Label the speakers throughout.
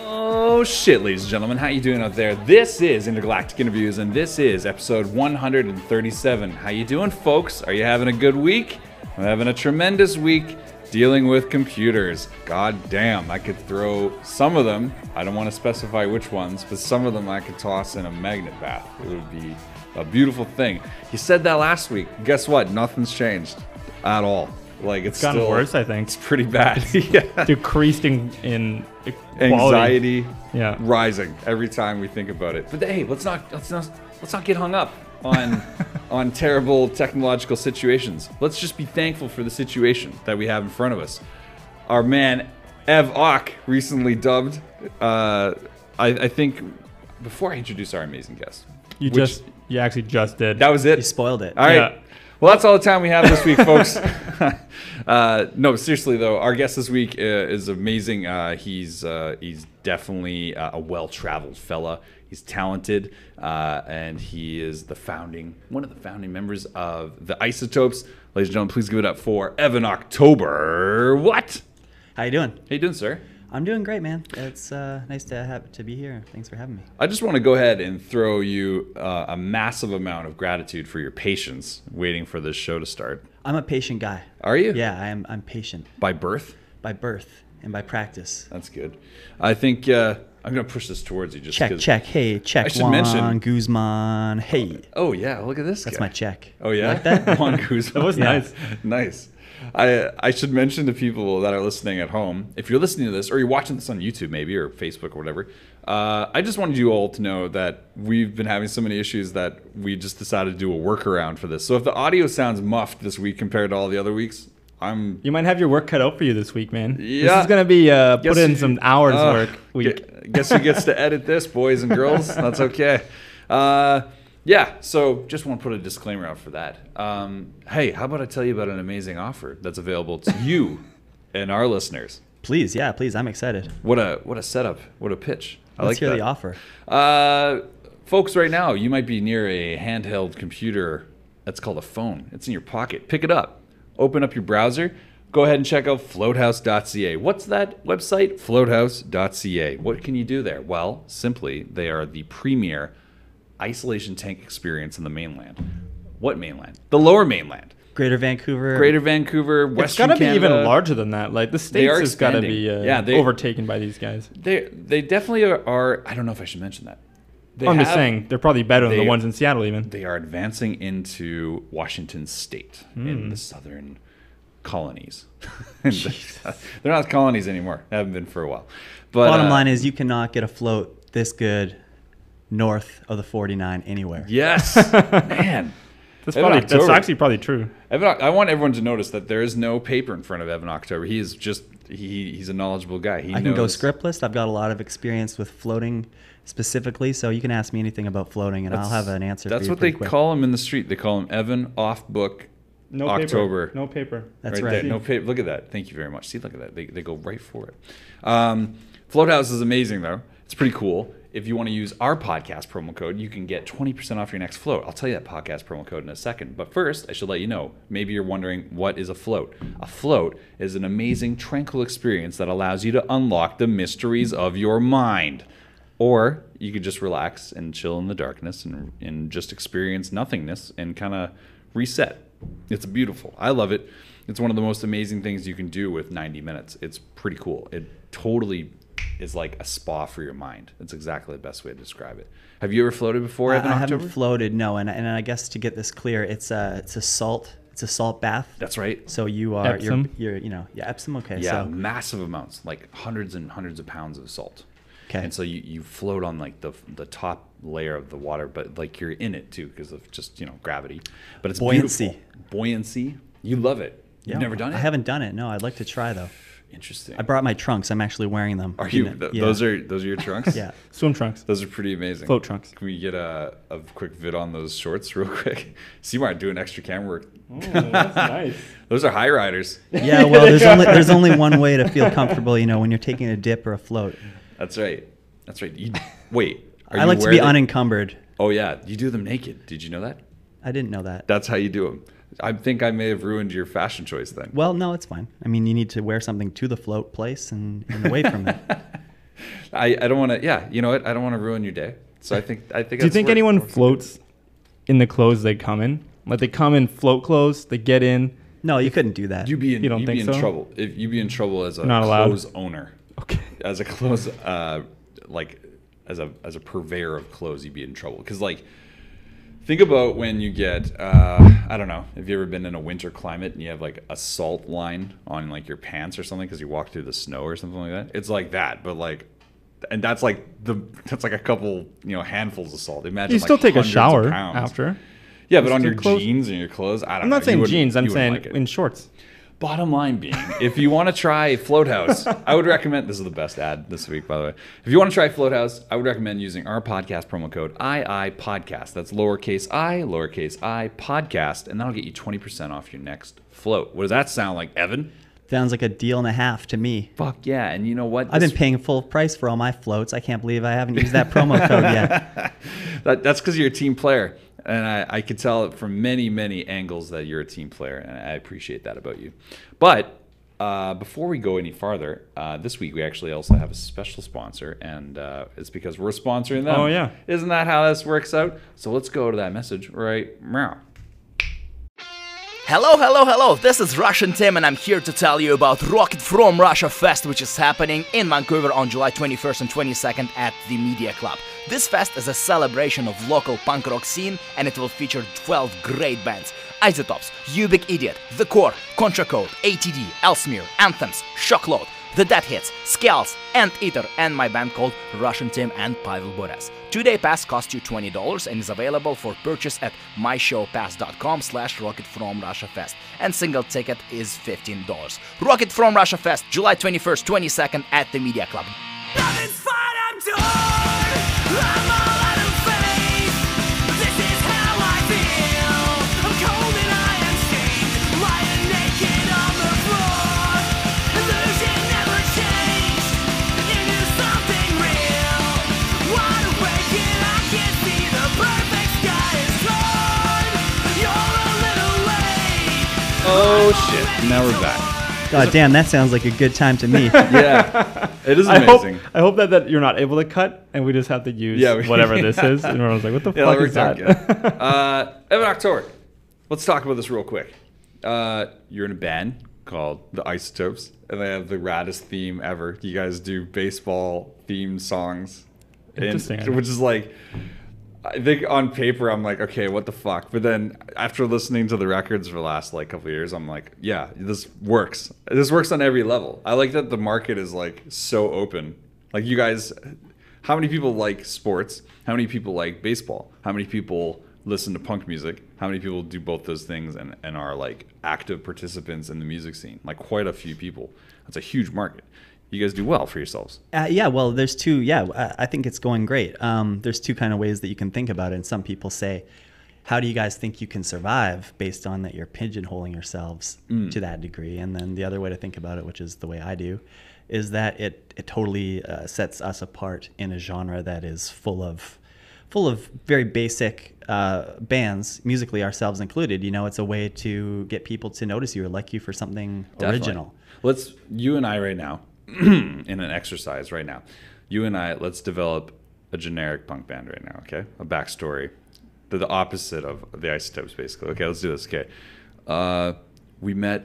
Speaker 1: Oh shit, ladies and gentlemen, how you doing out there? This is Intergalactic Interviews, and this is episode 137. How you doing, folks? Are you having a good week? I'm having a tremendous week dealing with computers. God damn, I could throw some of them, I don't want to specify which ones, but some of them I could toss in a magnet bath. It would be a beautiful thing. You said that last week. Guess what? Nothing's changed at all. Like it's
Speaker 2: gotten
Speaker 1: still
Speaker 2: worse, I think.
Speaker 1: It's pretty bad. Yeah.
Speaker 2: Decreased in
Speaker 1: Anxiety,
Speaker 2: yeah,
Speaker 1: rising every time we think about it. But hey, let's not get hung up on on terrible technological situations. Let's just be thankful for the situation that we have in front of us. Our man Ev Ock, recently dubbed. I think before I introduce our amazing guest,
Speaker 2: you actually just did.
Speaker 1: That was it.
Speaker 3: You spoiled it.
Speaker 1: All right.
Speaker 2: Yeah.
Speaker 1: Well, that's all the time we have this week, folks. No, seriously though, our guest this week is amazing. He's definitely a well-traveled fella. He's talented, and he is one of the founding members of the Isotopes. Ladies and gentlemen, please give it up for Evan October. What?
Speaker 3: How you doing?
Speaker 1: How you doing, sir?
Speaker 3: I'm doing great, man. It's nice to be here. Thanks for having me.
Speaker 1: I just want to go ahead and throw you a massive amount of gratitude for your patience waiting for this show to start.
Speaker 3: I'm a patient guy.
Speaker 1: Are you?
Speaker 3: Yeah, I'm patient.
Speaker 1: By birth?
Speaker 3: By birth and by practice.
Speaker 1: That's good. I think I'm going to push this towards you just because.
Speaker 3: Check. Hey, check.
Speaker 1: I should
Speaker 3: Juan
Speaker 1: mention.
Speaker 3: Guzman. Hey.
Speaker 1: Oh, yeah. Look at this
Speaker 3: That's
Speaker 1: guy.
Speaker 3: my check.
Speaker 1: Oh, yeah?
Speaker 3: Like that?
Speaker 1: Juan Guzman.
Speaker 2: That was nice.
Speaker 1: Nice. I should mention to people that are listening at home, if you're listening to this or you're watching this on YouTube maybe or Facebook or whatever, I just wanted you all to know that we've been having so many issues that we just decided to do a workaround for this. So if the audio sounds muffed this week compared to all the other weeks,
Speaker 2: You might have your work cut out for you this week, man.
Speaker 1: Yeah.
Speaker 2: This is going to be put in some hours work week.
Speaker 1: Guess who gets to edit this, boys and girls? That's okay. Yeah, so just want to put a disclaimer out for that. Hey, how about I tell you about an amazing offer that's available to you and our listeners?
Speaker 3: Please, yeah, please. I'm excited.
Speaker 1: What a setup. What a pitch.
Speaker 3: Let's hear the offer.
Speaker 1: Folks, right now, you might be near a handheld computer that's called a phone. It's in your pocket. Pick it up. Open up your browser. Go ahead and check out floathouse.ca. What's that website? Floathouse.ca. What can you do there? Well, simply, they are the premier isolation tank experience in the mainland. What mainland? The lower mainland.
Speaker 3: Greater Vancouver,
Speaker 1: Western
Speaker 2: It's got to be
Speaker 1: Canada.
Speaker 2: even larger than that. Like the States has got to be overtaken by these guys.
Speaker 1: They definitely are. I don't know if I should mention that.
Speaker 2: I'm just saying they're probably better than the ones in Seattle even.
Speaker 1: They are advancing into Washington State in the southern colonies. They're not colonies anymore. They haven't been for a while. But
Speaker 3: bottom line is you cannot get a float this good north of the 49 anywhere.
Speaker 1: Yes, man.
Speaker 2: That's actually probably true.
Speaker 1: I want everyone to notice that there is no paper in front of Evan October. He is just he's a knowledgeable guy.
Speaker 3: I can go scriptless. I've got a lot of experience with floating specifically, so you can ask me anything about floating, and I'll have an answer.
Speaker 1: That's
Speaker 3: for you
Speaker 1: what they
Speaker 3: quick.
Speaker 1: call him in the street. They call him Evan Off Book.
Speaker 2: No
Speaker 1: October.
Speaker 2: Paper. No paper.
Speaker 3: That's
Speaker 1: right.
Speaker 3: right.
Speaker 1: There. No paper. Look at that. Thank you very much. See, look at that. They go right for it. Floathouse is amazing, though. It's pretty cool. If you want to use our podcast promo code, you can get 20% off your next float. I'll tell you that podcast promo code in a second. But first, I should let you know, maybe you're wondering, what is a float? A float is an amazing, tranquil experience that allows you to unlock the mysteries of your mind. Or you could just relax and chill in the darkness and just experience nothingness and kind of reset. It's beautiful. I love it. It's one of the most amazing things you can do with 90 minutes. It's pretty cool. It totally is like a spa for your mind. It's exactly the best way to describe it. Have you ever floated before?
Speaker 3: I haven't floated, no. And I guess to get this clear, it's a salt bath.
Speaker 1: That's right.
Speaker 3: So you are
Speaker 2: Epsom?
Speaker 3: you're Epsom. Okay.
Speaker 1: Yeah,
Speaker 3: So
Speaker 1: massive amounts, like hundreds and hundreds of pounds of salt.
Speaker 3: okay.
Speaker 1: And so you float on like the top layer of the water, but like you're in it too because of just gravity. But it's
Speaker 3: Buoyancy.
Speaker 1: beautiful. Buoyancy. You love it. You've never done it?
Speaker 3: I haven't done it. No, I'd like to try though.
Speaker 1: Interesting.
Speaker 3: I brought my trunks. I'm actually wearing them.
Speaker 1: Are you?
Speaker 3: Yeah.
Speaker 1: Those are your trunks?
Speaker 3: Yeah.
Speaker 2: Swim trunks.
Speaker 1: Those are pretty amazing.
Speaker 2: Float trunks.
Speaker 1: Can we get a quick vid on those shorts real quick? C-Mart doing extra camera work.
Speaker 2: Oh, that's nice.
Speaker 1: Those are high riders.
Speaker 3: Yeah. Well, there's only one way to feel comfortable. When you're taking a dip or a float.
Speaker 1: That's right. Wait.
Speaker 3: I like to be unencumbered.
Speaker 1: Oh yeah. You do them naked. Did you know that?
Speaker 3: I didn't know that.
Speaker 1: That's how you do them. I think I may have ruined your fashion choice then.
Speaker 3: Well, no, it's fine. I mean, you need to wear something to the float place and away from it.
Speaker 1: I don't want to. Yeah, you know what? I don't want to ruin your day. So I think.
Speaker 2: Do you think anyone floats in the clothes they come in? Like they come in float clothes, they get in.
Speaker 3: No, you couldn't do that.
Speaker 1: You'd be in trouble. If you'd be in trouble as a clothes owner.
Speaker 2: Okay.
Speaker 1: As a clothes, like as a purveyor of clothes, you'd be in trouble. Because like, think about when you get, I don't know, have you ever been in a winter climate and you have like a salt line on like your pants or something because you walk through the snow or something like that? It's like that, but like, and that's like a couple, handfuls of salt. Imagine
Speaker 2: you still take a shower
Speaker 1: pounds.
Speaker 2: After.
Speaker 1: Yeah, but on your jeans and your clothes, I don't know.
Speaker 2: I'm not saying jeans. I'm saying in shorts.
Speaker 1: Bottom line being, if you want to try Float House, I would recommend, this is the best ad this week, by the way. If you want to try Float House, I would recommend using our podcast promo code IIPodcast. That's lowercase I, podcast, and that'll get you 20% off your next float. What does that sound like, Evan?
Speaker 3: Sounds like a deal and a half to me.
Speaker 1: Fuck yeah, and you know what?
Speaker 3: I've been paying full price for all my floats. I can't believe I haven't used that promo code yet.
Speaker 1: That's because you're a team player. And I could tell it from many, many angles that you're a team player, and I appreciate that about you. But before we go any farther, this week we actually also have a special sponsor, and it's because we're sponsoring them.
Speaker 2: Oh, yeah.
Speaker 1: Isn't that how this works out? So let's go to that message right now.
Speaker 4: Hello, this is Russian Tim and I'm here to tell you about Rocket from Russia Fest, which is happening in Vancouver on July 21st and 22nd at the Media Club. This fest is a celebration of local punk rock scene and it will feature 12 great bands: Isotopes, You Big Idiot, The Core, Contra Code, ATD, Elsmere, Anthems, Shockload, The Dead Hits, Scales, Anteater, and my band called Russian Tim and Pavel Boras. 2-day pass costs you $20 and is available for purchase at myshowpass.com/RocketFromRussiaFest, and single ticket is $15. Rocket from Russia Fest, July 21st, 22nd at the Media Club. Nothing's fine, I'm torn. I'm all out of faith. This is how I feel. I'm cold and I am shamed, lying naked on the floor. Illusion never changed into something real. Wide awake and I can see the perfect sky is torn. You're a little late.
Speaker 1: Oh shit, now we're back.
Speaker 3: God damn, that sounds like a good time to me.
Speaker 1: Yeah, it is amazing.
Speaker 2: I hope that you're not able to cut and we just have to use whatever this is. And everyone's like, what the fuck is that?
Speaker 1: Evan October, let's talk about this real quick. You're in a band called the Isotopes, and they have the raddest theme ever. You guys do baseball themed songs.
Speaker 2: Interesting.
Speaker 1: Which is like, I think on paper I'm like, okay, what the fuck? But then after listening to the records for the last like couple of years, I'm like, yeah, this works. This works on every level. I like that the market is like so open. Like you guys, how many people like sports? How many people like baseball? How many people listen to punk music? How many people do both those things and are like active participants in the music scene? Like quite a few people. That's a huge market. You guys do well for yourselves.
Speaker 3: Yeah, well, there's two. Yeah, I think it's going great. There's two kind of ways that you can think about it. And some people say, how do you guys think you can survive based on that you're pigeonholing yourselves to that degree? And then the other way to think about it, which is the way I do, is that it totally sets us apart in a genre that is full of very basic bands, musically ourselves included. You know, it's a way to get people to notice you or like you for something original.
Speaker 1: You and I right now, in an exercise right now, you and I, let's develop a generic punk band right now, okay? A backstory. They're the opposite of the Isotopes, basically. Okay, let's do this, okay? We met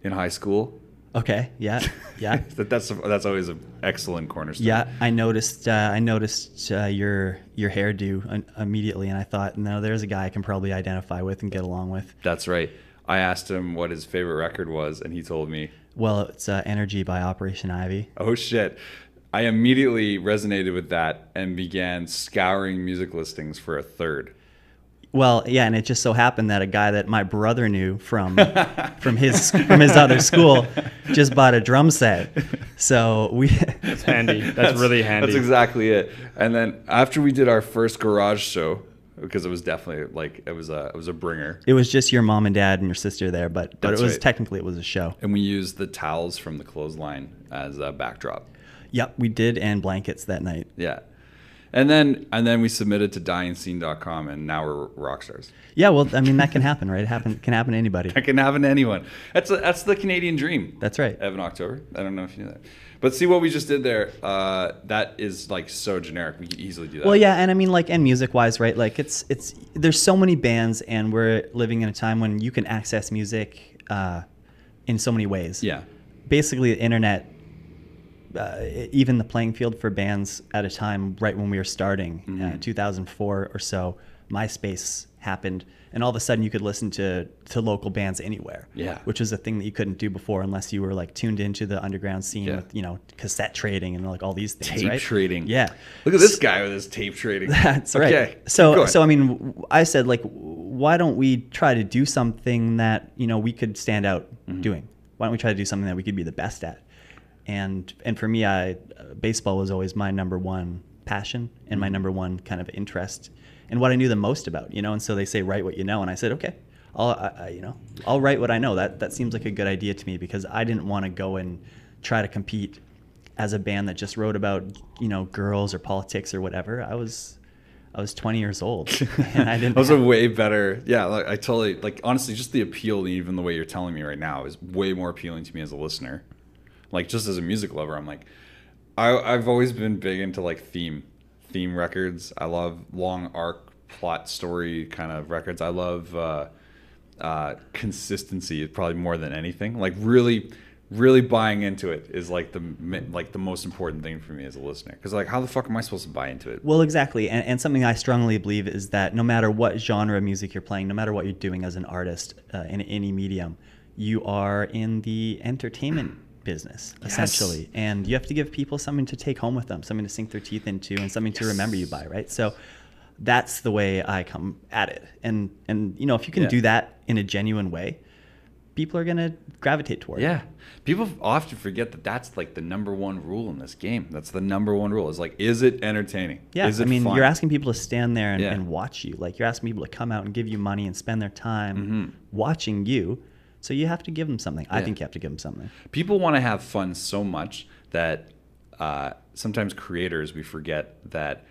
Speaker 1: in high school.
Speaker 3: Okay, yeah.
Speaker 1: That's always an excellent cornerstone.
Speaker 3: Yeah, I noticed your hairdo immediately, and I thought, no, there's a guy I can probably identify with and get along with.
Speaker 1: That's right. I asked him what his favorite record was, and he told me.
Speaker 3: Well, it's Energy by Operation Ivy.
Speaker 1: Oh, shit. I immediately resonated with that and began scouring music listings for a third.
Speaker 3: Well, yeah, and it just so happened that a guy that my brother knew from his other school just bought a drum set. So
Speaker 2: That's handy. That's really handy.
Speaker 1: That's exactly it. And then after we did our first garage show, because it was definitely like it was a bringer.
Speaker 3: It was just your mom and dad and your sister there, but it was
Speaker 1: right.
Speaker 3: Technically it was a show.
Speaker 1: And we used the towels from the clothesline as a backdrop.
Speaker 3: Yep, we did, and blankets that night.
Speaker 1: Yeah. And then we submitted to dyingscene.com, and now we're rock stars.
Speaker 3: Yeah, well, I mean, that can happen, right? Can happen to anybody.
Speaker 1: That can happen to anyone. That's the Canadian dream.
Speaker 3: That's right.
Speaker 1: Evan October. I don't know if you knew that. But see what we just did there. That is like so generic. We could easily do that.
Speaker 3: Well, yeah, and I mean, like, and music-wise, right? Like, it's there's so many bands, and we're living in a time when you can access music in so many ways.
Speaker 1: Yeah.
Speaker 3: Basically, the internet, even the playing field for bands at a time right when we were starting, 2004 or so, MySpace happened, and all of a sudden you could listen to local bands anywhere.
Speaker 1: Yeah.
Speaker 3: Which was a thing that you couldn't do before unless you were like tuned into the underground scene with, cassette trading and like all these things.
Speaker 1: Tape
Speaker 3: right?
Speaker 1: trading.
Speaker 3: Yeah.
Speaker 1: Look at this guy with his tape trading.
Speaker 3: That's right.
Speaker 1: Okay.
Speaker 3: So I mean, I said, like, why don't we try to do something that, we could stand out doing? Why don't we try to do something that we could be the best at? And for me, baseball was always my number one passion and my number one kind of interest and what I knew the most about, and so they say, write what you know. And I said, okay, I'll write what I know. That seems like a good idea to me, because I didn't want to go and try to compete as a band that just wrote about, girls or politics or whatever. I was 20 years old, and I didn't.
Speaker 1: That was a way better. Yeah, like, I totally, like, honestly, just the appeal, even the way you're telling me right now, is way more appealing to me as a listener. Like, just as a music lover, I'm like, I've always been big into like theme records. I love long arc plot story kind of records. I love consistency probably more than anything. Like, really buying into it is like the most important thing for me as a listener. Because, like, how the fuck am I supposed to buy into it?
Speaker 3: Well, exactly. And something I strongly believe is that no matter what genre of music you're playing, no matter what you're doing as an artist in any medium, you are in the entertainment business, essentially. Yes. And you have to give people something to take home with them, something to sink their teeth into, and something to remember you by, right? So that's the way I come at it. And if you can do that in a genuine way, people are going to gravitate toward it.
Speaker 1: Yeah. People often forget that that's like the number one rule in this game. That's the number one rule, is like, is it entertaining?
Speaker 3: Yeah.
Speaker 1: Is it fun?
Speaker 3: You're asking people to stand there and watch you. Like, you're asking people to come out and give you money and spend their time watching you. So you have to give them something. I think you have to give them something.
Speaker 1: People want to have fun so much that sometimes creators, we forget that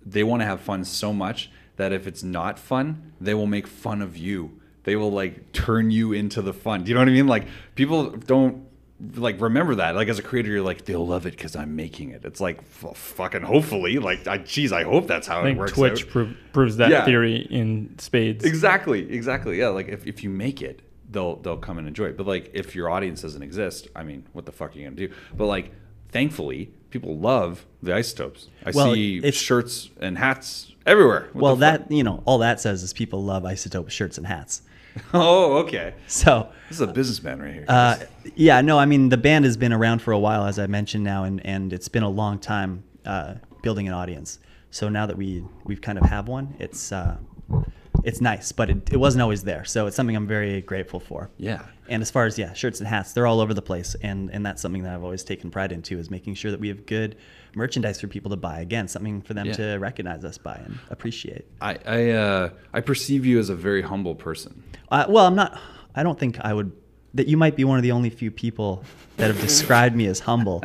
Speaker 1: they want to have fun so much that if it's not fun, they will make fun of you. They will, like, turn you into the fun. Do you know what I mean? Like, people don't, like, remember that. Like, as a creator, you're like, they'll love it because I'm making it. It's like, fucking hopefully. Like, I hope that's how it works.
Speaker 2: Twitch proves that theory in spades.
Speaker 1: Exactly. Yeah, like, if you make it, they'll come and enjoy it. But, like, if your audience doesn't exist, I mean, what the fuck are you gonna do? But, like, thankfully, people love the Isotopes. I see shirts and hats everywhere.
Speaker 3: All that says is people love Isotope shirts and hats.
Speaker 1: Oh, okay.
Speaker 3: So
Speaker 1: this is a businessman right here.
Speaker 3: Yeah, no, I mean, the band has been around for a while, as I mentioned now, and it's been a long time building an audience. So now that we've kind of have one, it's nice, but it wasn't always there. So it's something I'm very grateful for.
Speaker 1: Yeah.
Speaker 3: And as far as shirts and hats, they're all over the place, and that's something that I've always taken pride into, is making sure that we have good merchandise for people to buy. Again, something for them to recognize us by and appreciate.
Speaker 1: I perceive you as a very humble person.
Speaker 3: Well, I'm not. I don't think I would. That you might be one of the only few people that have described me as humble.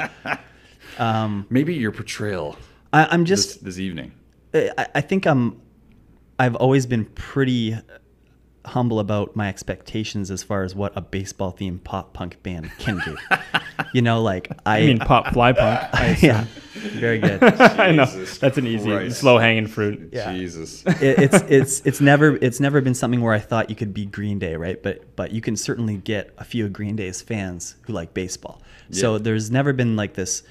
Speaker 1: Maybe your portrayal.
Speaker 3: I'm just
Speaker 1: this evening.
Speaker 3: I think I've always been pretty humble about my expectations as far as what a baseball themed pop punk band can do. I mean
Speaker 2: pop fly punk.
Speaker 3: Yeah, very good.
Speaker 2: I know, that's an easy, slow hanging fruit.
Speaker 3: Yeah.
Speaker 1: Jesus.
Speaker 3: It's never been something where I thought you could be Green Day, right? But you can certainly get a few of Green Day's fans who like baseball. Yeah. So there's never been like this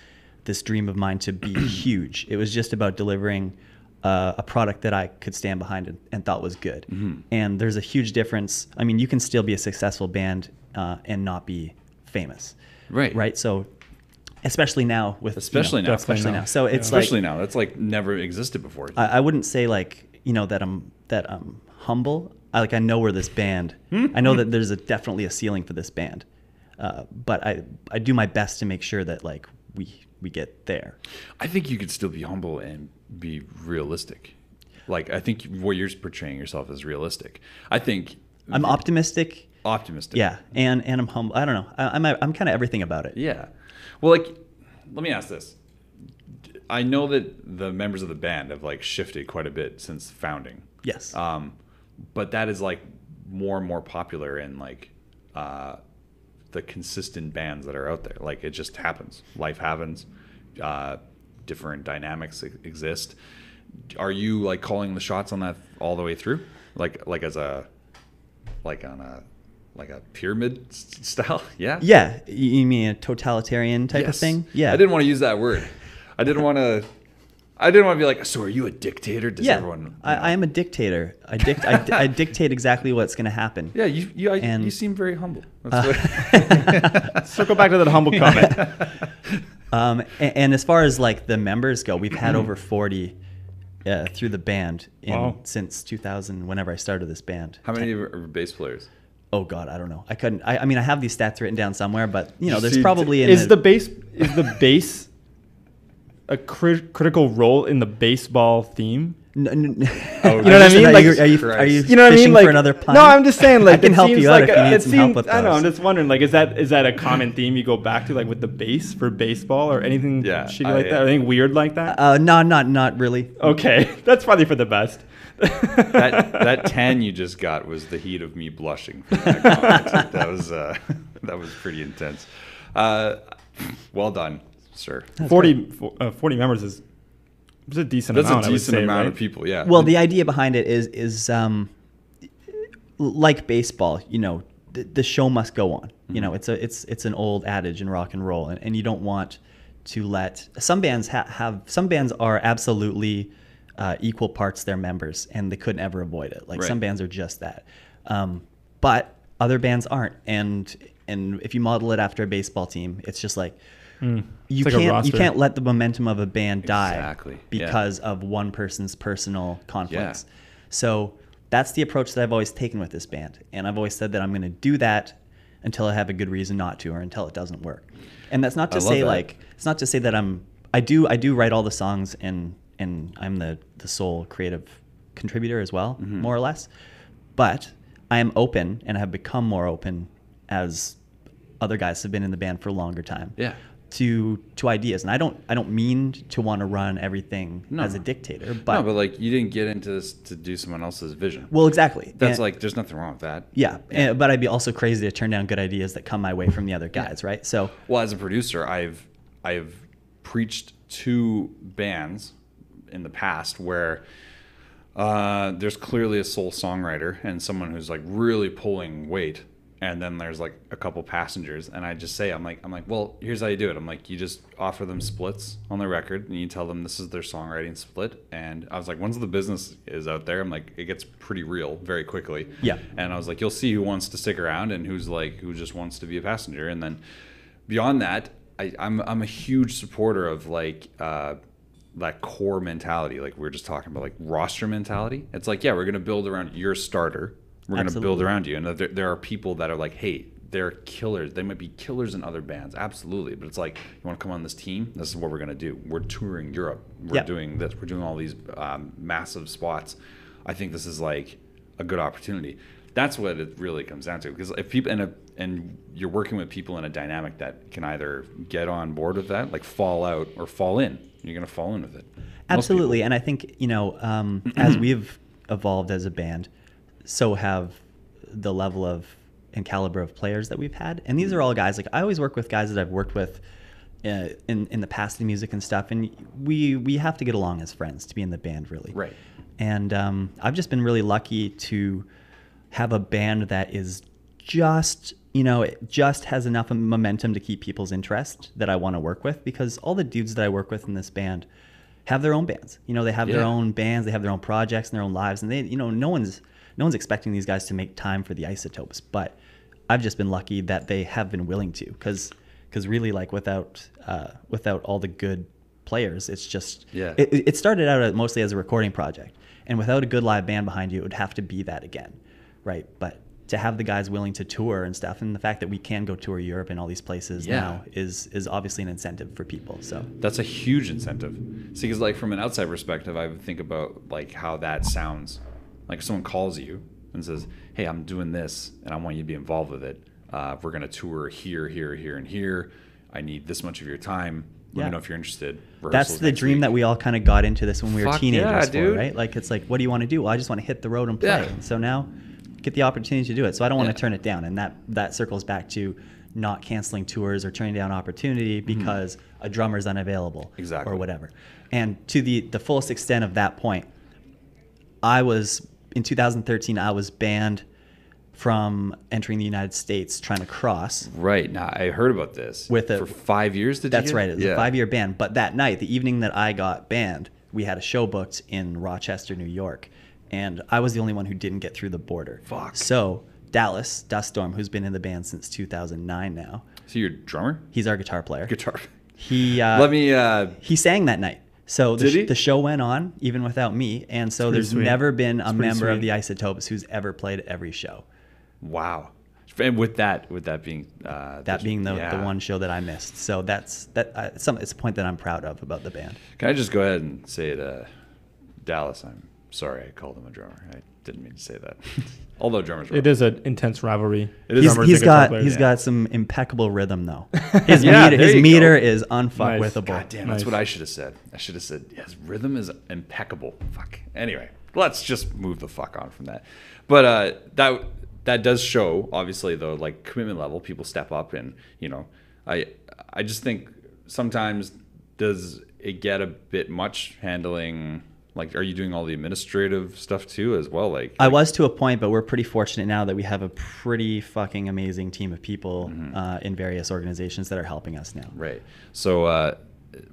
Speaker 3: dream of mine to be huge. It was just about delivering a product that I could stand behind and thought was good. Mm-hmm. And there's a huge difference. I mean, you can still be a successful band and not be famous. Right. So especially now
Speaker 1: especially now.
Speaker 3: So it's
Speaker 1: especially now. That's like never existed before.
Speaker 3: I wouldn't say that I'm humble. I know we're this band. I know that there's definitely a ceiling for this band. But I do my best to make sure that we get there.
Speaker 1: I think you could still be humble and be realistic. Like, I think what you're portraying yourself as realistic. I think
Speaker 3: I'm optimistic.
Speaker 1: Yeah,
Speaker 3: and I'm humble. I don't know. I'm kind of everything about it.
Speaker 1: Yeah. Well, let me ask this: I know that the members of the band have like shifted quite a bit since founding.
Speaker 3: Yes.
Speaker 1: But that is like more and more popular in like the consistent bands that are out there. Like it just happens. Life happens. Different dynamics exist. Are you like calling the shots on that all the way through? Like as a like on a like a pyramid style? Yeah.
Speaker 3: Yeah. You mean a totalitarian type of thing? Yeah.
Speaker 1: I didn't want to use that word. I didn't want to be like, so are you a dictator? Does everyone?
Speaker 3: I am a dictator. I dictate exactly what's going to happen.
Speaker 1: Yeah, you seem very humble. That's
Speaker 2: Circle back to that humble comment.
Speaker 3: And as far as like the members go, we've had over 40 through the band since 2000, whenever I started this band.
Speaker 1: How many are bass players?
Speaker 3: Oh God, I don't know. I couldn't. I mean, I have these stats written down somewhere, but you know, there's probably
Speaker 2: the bass a critical role in the baseball theme?
Speaker 3: No,
Speaker 2: you know what I mean?
Speaker 3: Like,
Speaker 2: are
Speaker 3: you
Speaker 2: you know what I mean? Like,
Speaker 3: for another pun?
Speaker 2: No, I'm just saying. Like,
Speaker 3: I can help you out if you need some help with those.
Speaker 2: I know. I'm just wondering. Like, is that a common theme you go back to, like with the bass for baseball or anything shitty like that? Or anything weird like that?
Speaker 3: No, not really.
Speaker 2: Okay, that's probably for the best.
Speaker 1: that 10 you just got was the heat of me blushing for that comment. that was pretty intense. Well done, sir.
Speaker 2: 40 members is a decent amount.
Speaker 1: That's a decent amount of people. Yeah.
Speaker 3: Well, the idea behind it is like baseball. You know, the show must go on. Mm-hmm. You know, it's an old adage in rock and roll, and you don't want to let some bands some bands are absolutely equal parts their members, and they couldn't ever avoid it. Like some bands are just that, but other bands aren't. And if you model it after a baseball team, it's just like you can't let the momentum of a band die because of one person's personal conflicts. Yeah. So that's the approach that I've always taken with this band, and I've always said that I'm going to do that until I have a good reason not to, or until it doesn't work. And that's not to say it's not to say that I do write all the songs and I'm the sole creative contributor as well, more or less. But I am open, and I have become more open as other guys have been in the band for a longer time. Yeah. To ideas, and I don't mean to want to run everything as a dictator, but
Speaker 1: like you didn't get into this to do someone else's vision.
Speaker 3: Well, exactly.
Speaker 1: That's like there's nothing wrong with that.
Speaker 3: Yeah. But I'd be also crazy to turn down good ideas that come my way from the other guys, right? So,
Speaker 1: well, as a producer, I've preached to bands in the past where there's clearly a sole songwriter and someone who's like really pulling weight, and then there's like a couple passengers, and I just say, I'm like, well, here's how you do it. I'm like, you just offer them splits on the record, and you tell them this is their songwriting split. And I was like, once the business is out there, I'm like, it gets pretty real very quickly. Yeah. And I was like, you'll see who wants to stick around and who just wants to be a passenger. And then beyond that, I'm a huge supporter of like that core mentality, like we were just talking about, like roster mentality. It's like, yeah, we're gonna build around your starter. We're going to build around you. And there are people that are like, hey, they're killers. They might be killers in other bands. Absolutely. But it's like, you want to come on this team? This is what we're going to do. We're touring Europe. We're doing this. We're doing all these massive spots. I think this is like a good opportunity. That's what it really comes down to. Because if people, and you're working with people in a dynamic that can either get on board with that, like fall out, or fall in. You're going to fall in with it.
Speaker 3: Absolutely. And I think, you know, as we've evolved as a band, so have the level of and caliber of players that we've had. And these are all guys, like I always work with guys that I've worked with in the past in music and stuff. And we have to get along as friends to be in the band, really. Right. And I've just been really lucky to have a band that is just, you know, it just has enough momentum to keep people's interest that I want to work with, because all the dudes that I work with in this band have their own bands. You know, they have their own bands, they have their own projects and their own lives. And they, you know, no one's expecting these guys to make time for the Isotopes, but I've just been lucky that they have been willing to, because really, like without all the good players, it's just it started out mostly as a recording project, and without a good live band behind you, it would have to be that again, right? But to have the guys willing to tour and stuff, and the fact that we can go tour Europe and all these places now is obviously an incentive for people. So
Speaker 1: that's a huge incentive. See, because like from an outside perspective, I would think about like how that sounds. Like if someone calls you and says, hey, I'm doing this and I want you to be involved with it. We're going to tour here, here, here, and here. I need this much of your time. Let me know if you're interested.
Speaker 3: That's the dream that we all kind of got into this when we were teenagers,
Speaker 1: dude.
Speaker 3: right? Like, it's like, what do you want to do? Well, I just want to hit the road and play. Yeah. And so now get the opportunity to do it. So I don't want to turn it down. And that circles back to not canceling tours or turning down opportunity because a drummer's unavailable or whatever. And to the fullest extent of that point, in 2013, I was banned from entering the United States trying to cross.
Speaker 1: Right. Now, I heard about this. For 5 years,
Speaker 3: That's right. It was a 5-year ban. But that night, the evening that I got banned, we had a show booked in Rochester, New York. And I was the only one who didn't get through the border.
Speaker 1: Fuck.
Speaker 3: So Dallas, Dust Storm, who's been in the band since 2009 now.
Speaker 1: So you're a drummer?
Speaker 3: He's our guitar player.
Speaker 1: He
Speaker 3: sang that night. So the show went on even without me. And so there's never been a member of the Isotopes who's ever played at every show.
Speaker 1: Wow. And with that being
Speaker 3: the one show that I missed. So it's a point that I'm proud of about the band.
Speaker 1: Can I just go ahead and say to Dallas, I'm sorry I called him a drummer. I didn't mean to say that. Although drummers,
Speaker 2: it is an intense rivalry.
Speaker 3: He's got some impeccable rhythm though. His meter is unfuckwithable.
Speaker 1: God damn, that's what I should have said. I should have said his rhythm is impeccable. Fuck. Anyway, let's just move the fuck on from that. But that does show, obviously, the like commitment level. People step up, and I just think sometimes does it get a bit much handling. Like, are you doing all the administrative stuff too as well?
Speaker 3: I was to a point, but we're pretty fortunate now that we have a pretty fucking amazing team of people in various organizations that are helping us now.
Speaker 1: Right. So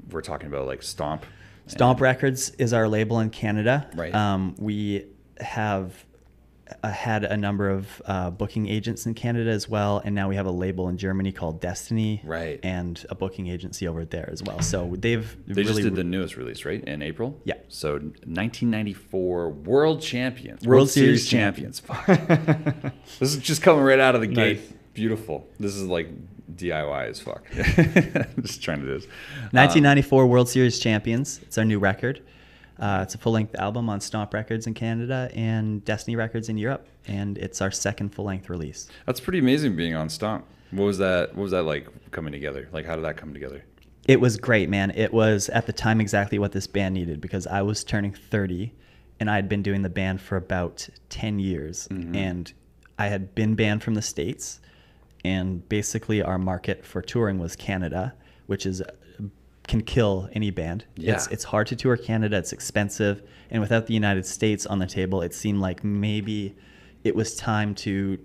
Speaker 1: we're talking about like Stomp.
Speaker 3: Stomp Records is our label in Canada.
Speaker 1: Right.
Speaker 3: We have had a number of booking agents in Canada as well, and now we have a label in Germany called Destiny,
Speaker 1: right,
Speaker 3: and a booking agency over there as well. So they
Speaker 1: just did the newest release, right, in April.
Speaker 3: Yeah.
Speaker 1: So 1994 World Series champions. Fuck. This is just coming right out of the gate. Beautiful. This is like DIY as fuck. I'm just trying to do this.
Speaker 3: 1994 World Series champions. It's our new record. It's a full-length album on Stomp Records in Canada and Destiny Records in Europe, and it's our second full-length release.
Speaker 1: That's pretty amazing being on Stomp. What was that like coming together? Like, how did that come together?
Speaker 3: It was great, man. It was at the time exactly what this band needed because I was turning 30, and I had been doing the band for about 10 years, and I had been banned from the States, and basically our market for touring was Canada, which can kill any band.
Speaker 1: Yeah.
Speaker 3: It's hard to tour Canada. It's expensive. And without the United States on the table, it seemed like maybe it was time to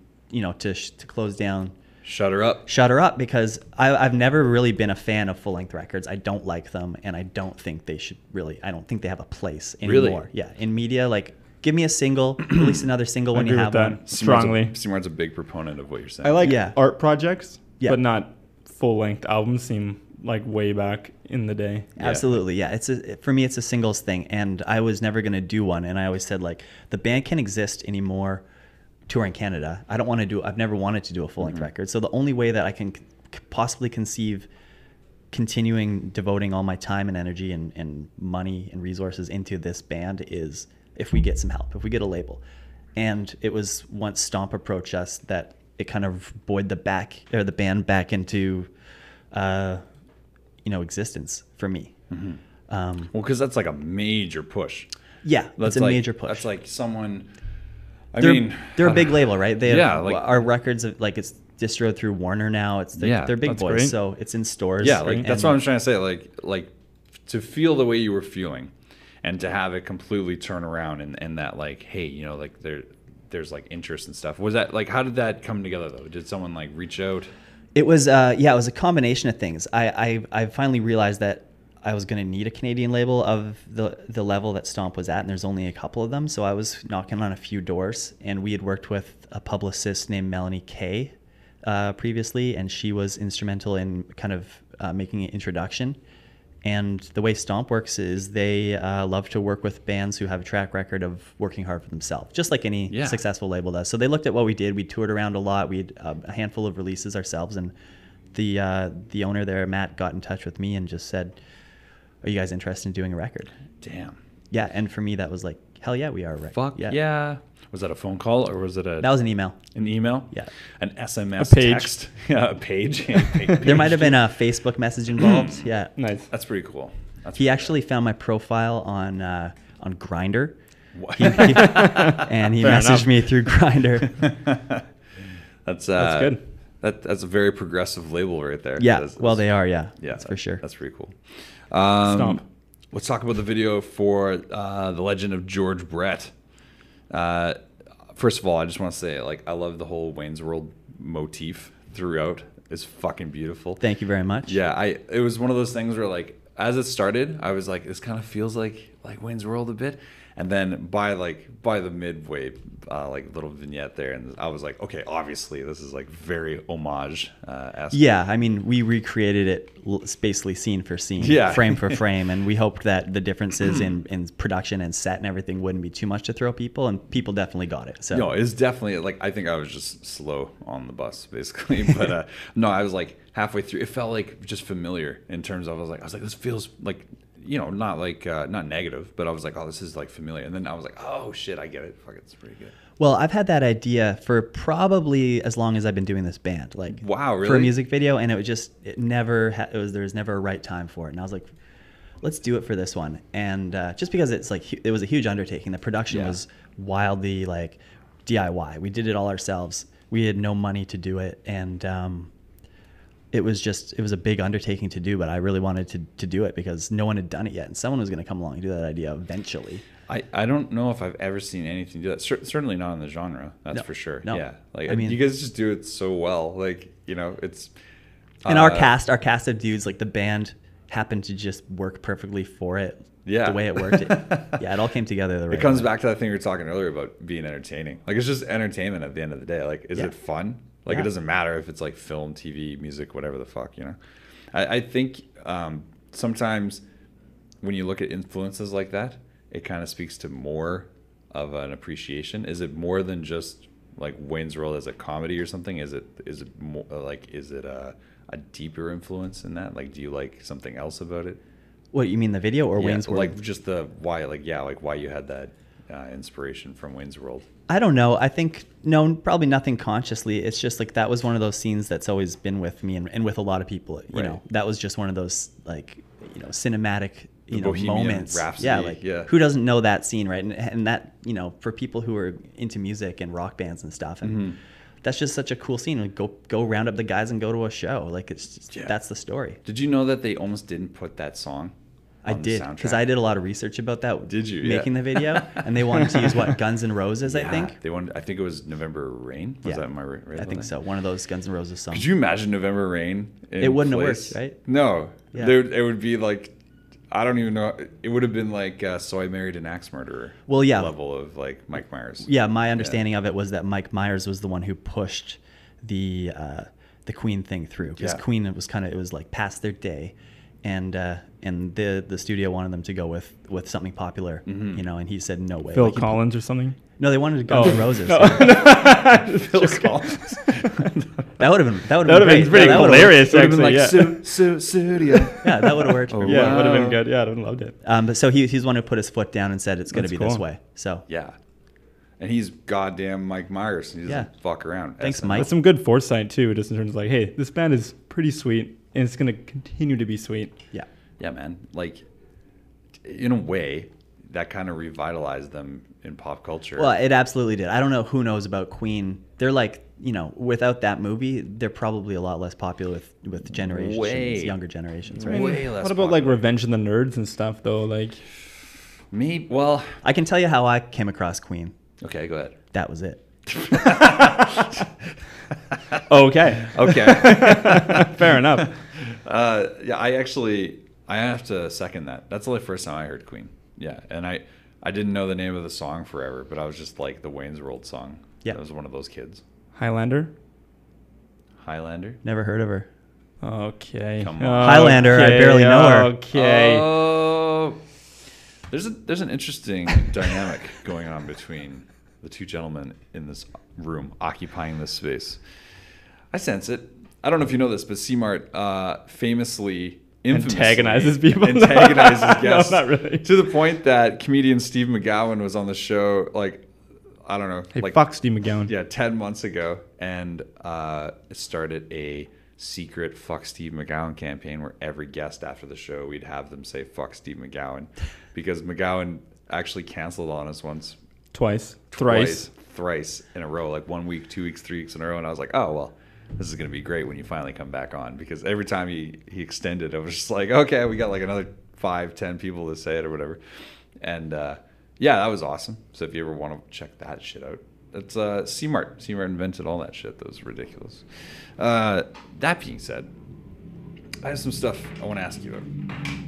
Speaker 3: close down.
Speaker 1: Shut her up.
Speaker 3: Because I've never really been a fan of full-length records. I don't like them, and I don't think they should really. I don't think they have a place anymore.
Speaker 1: Really?
Speaker 3: Yeah. In media, like, give me a single, release another single when you have one.
Speaker 2: Strongly.
Speaker 1: C-Mart's a big proponent of what you're saying.
Speaker 2: I like art projects, but not full-length albums seem like way back in the day.
Speaker 3: Absolutely. Yeah. For me, it's a singles thing, and I was never going to do one. And I always said, like, the band can't exist anymore touring Canada. I've never wanted to do a full-length record. So the only way that I can possibly conceive continuing devoting all my time and energy and money and resources into this band is if we get some help, if we get a label. And it was once Stomp approached us that it kind of buoyed the band back into existence for me.
Speaker 1: Well, because that's like a major push.
Speaker 3: Yeah, that's a major push.
Speaker 1: That's like someone.
Speaker 3: They're a big label, right? They have our records. It's distroed through Warner now. They're big boys, great. So it's in stores.
Speaker 1: Yeah, that's what I'm trying to say. Like to feel the way you were feeling, and to have it completely turn around, and that like, hey, there's like interest and stuff. Was that like, how did that come together though? Did someone like reach out?
Speaker 3: It was it was a combination of things. I finally realized that I was going to need a Canadian label of the level that Stomp was at, and there's only a couple of them. So I was knocking on a few doors, and we had worked with a publicist named Melanie Kay previously, and she was instrumental in kind of making an introduction. And the way Stomp works is they love to work with bands who have a track record of working hard for themselves, just like any successful label does. So they looked at what we did. We toured around a lot. We had a handful of releases ourselves, and the owner there, Matt, got in touch with me and just said, "Are you guys interested in doing a record?"
Speaker 1: Damn.
Speaker 3: Yeah, and for me that was like, hell yeah, we are right.
Speaker 1: Fuck yeah. Was that a phone call or was it
Speaker 3: That was an email.
Speaker 1: An email?
Speaker 3: Yeah.
Speaker 1: An SMS
Speaker 2: A page.
Speaker 1: text? Yeah, a page.
Speaker 3: There might have been a Facebook message involved. Yeah.
Speaker 2: Nice.
Speaker 1: That's pretty cool.
Speaker 3: He actually found my profile on Grindr.
Speaker 1: What?
Speaker 3: And he messaged me through Grindr.
Speaker 1: That's
Speaker 2: good.
Speaker 1: That's a very progressive label right there.
Speaker 3: Yeah. Well, they are. Yeah.
Speaker 1: Yeah,
Speaker 3: That's for sure.
Speaker 1: That's pretty cool.
Speaker 2: Stomp.
Speaker 1: Let's talk about the video for The Legend of George Brett. First of all, I just want to say, like, I love the whole Wayne's World motif throughout. It's fucking beautiful.
Speaker 3: Thank you very much.
Speaker 1: Yeah, it was one of those things where, like, as it started, I was like, this kind of feels like Wayne's World a bit. And then by the midway, like little vignette there, and I was like, okay, obviously this is like very homage.
Speaker 3: Yeah, I mean, we recreated it basically scene for scene, frame for frame, and we hoped that the differences in production and set and everything wouldn't be too much to throw people, and people definitely got it. So
Speaker 1: no, it's definitely like, I think I was just slow on the bus basically, but no, I was like halfway through. It felt like just familiar in terms of I was like, this feels like, you know, not like not negative, but I was like, oh, this is like familiar. And then I was like, oh shit, I get it. Fuck, it's pretty good.
Speaker 3: Well, I've had that idea for probably as long as I've been doing this band. Like,
Speaker 1: wow, really?
Speaker 3: For a music video, and there was never a right time for it. And I was like, let's do it for this one. And just because it's like it was a huge undertaking. The production was wildly like DIY. We did it all ourselves. We had no money to do it, and it was a big undertaking to do, but I really wanted to do it because no one had done it yet, and someone was going to come along and do that idea eventually.
Speaker 1: I don't know if I've ever seen anything do that. Certainly not in the genre. That's for sure.
Speaker 3: No.
Speaker 1: Yeah, like
Speaker 3: I mean,
Speaker 1: you guys just do it so well. Like, you know, it's
Speaker 3: and our cast of dudes, like the band happened to just work perfectly for it.
Speaker 1: Yeah,
Speaker 3: the way it worked. It all came together the right way.
Speaker 1: It comes back to that thing we were talking earlier about being entertaining. Like, it's just entertainment at the end of the day. Like, is it fun? Like, it doesn't matter if it's like film, TV, music, whatever the fuck, you know? I think sometimes when you look at influences like that, it kind of speaks to more of an appreciation. Is it more than just like Wayne's World as a comedy or something? Is it more like, is it a deeper influence in that? Like, do you like something else about it?
Speaker 3: What, you mean the video or Wayne's World?
Speaker 1: Like just the why, why you had that inspiration from Wayne's World.
Speaker 3: I don't know. I think, no, probably nothing consciously. It's just like that was one of those scenes that's always been with me and with a lot of people. You know, that was just one of those like, you know, cinematic, you know, moments.
Speaker 1: Rhapsody,
Speaker 3: who doesn't know that scene, right? And that, you know, for people who are into music and rock bands and stuff, and that's just such a cool scene. Like, go round up the guys and go to a show. Like, it's just, that's the story.
Speaker 1: Did you know that they almost didn't put that song?
Speaker 3: I did, because I did a lot of research about that.
Speaker 1: Did you?
Speaker 3: Making the video, and they wanted to use Guns N' Roses, I think.
Speaker 1: They wanted. I think it was November Rain. Was that my right?
Speaker 3: I think so. One of those Guns N' Roses songs.
Speaker 1: Could you imagine November Rain?
Speaker 3: It wouldn't have worked, right?
Speaker 1: No. Yeah. It would be like, I don't even know. It would have been like So I Married an Axe Murderer.
Speaker 3: Well, yeah.
Speaker 1: Level of like Mike Myers.
Speaker 3: Yeah, my understanding of it was that Mike Myers was the one who pushed the Queen thing through, because Queen it was like past their day. And the studio wanted them to go with something popular, you know, and he said no way.
Speaker 2: Phil Collins or something?
Speaker 3: No, they wanted to Guns N' Roses.
Speaker 1: Phil Collins.
Speaker 3: That would have been
Speaker 2: pretty hilarious.
Speaker 1: That would have been like studio.
Speaker 3: Yeah, that would have worked.
Speaker 2: Would have been good. Yeah, I would have loved it.
Speaker 3: But so he's the one who put his foot down and said it's going to be this way. So
Speaker 1: yeah. And he's goddamn Mike Myers. He doesn't fuck around.
Speaker 3: Thanks, Mike.
Speaker 2: That's some good foresight too, just in terms of like, hey, this band is pretty sweet. And it's going to continue to be sweet.
Speaker 3: Yeah.
Speaker 1: Yeah, man. Like, in a way, that kind of revitalized them in pop culture.
Speaker 3: Well, it absolutely did. I don't know who knows about Queen. They're like, you know, without that movie, they're probably a lot less popular with generations, younger generations, right?
Speaker 1: Way less
Speaker 2: What about like Revenge of the Nerds and stuff, though? Like,
Speaker 1: me? Well,
Speaker 3: I can tell you how I came across Queen.
Speaker 1: Okay, go ahead.
Speaker 3: That was it.
Speaker 2: Okay. Fair enough.
Speaker 1: Yeah, I have to second that. That's the only first time I heard Queen. Yeah, and I didn't know the name of the song forever, but I was just like the Wayne's World song.
Speaker 3: Yeah.
Speaker 1: I was one of those kids.
Speaker 2: Highlander?
Speaker 3: Never heard of her.
Speaker 2: Okay.
Speaker 1: Come on.
Speaker 3: Highlander, I barely know her.
Speaker 2: Okay.
Speaker 1: Oh, there's an interesting dynamic going on between the two gentlemen in this room occupying this space. I sense it. I don't know if you know this, but C-Mart famously
Speaker 2: antagonizes people.
Speaker 1: Antagonizes guests.
Speaker 2: No, not really.
Speaker 1: To the point that comedian Steve McGowan was on the show, like, I don't know.
Speaker 2: Hey,
Speaker 1: like,
Speaker 2: fuck Steve McGowan.
Speaker 1: Yeah, 10 months ago. And started a secret fuck Steve McGowan campaign where every guest after the show, we'd have them say fuck Steve McGowan. Because McGowan actually canceled on us once.
Speaker 2: Thrice
Speaker 1: in a row. Like 1 week, 2 weeks, 3 weeks in a row. And I was like, oh, well, this is going to be great when you finally come back on. Because every time he extended, I was just like, okay, we got like another 5-10 people to say it or whatever. And yeah, that was awesome. So if you ever want to check that shit out, that's C-Mart. C-Mart invented all that shit. That was ridiculous. That being said, I have some stuff I want to ask you about.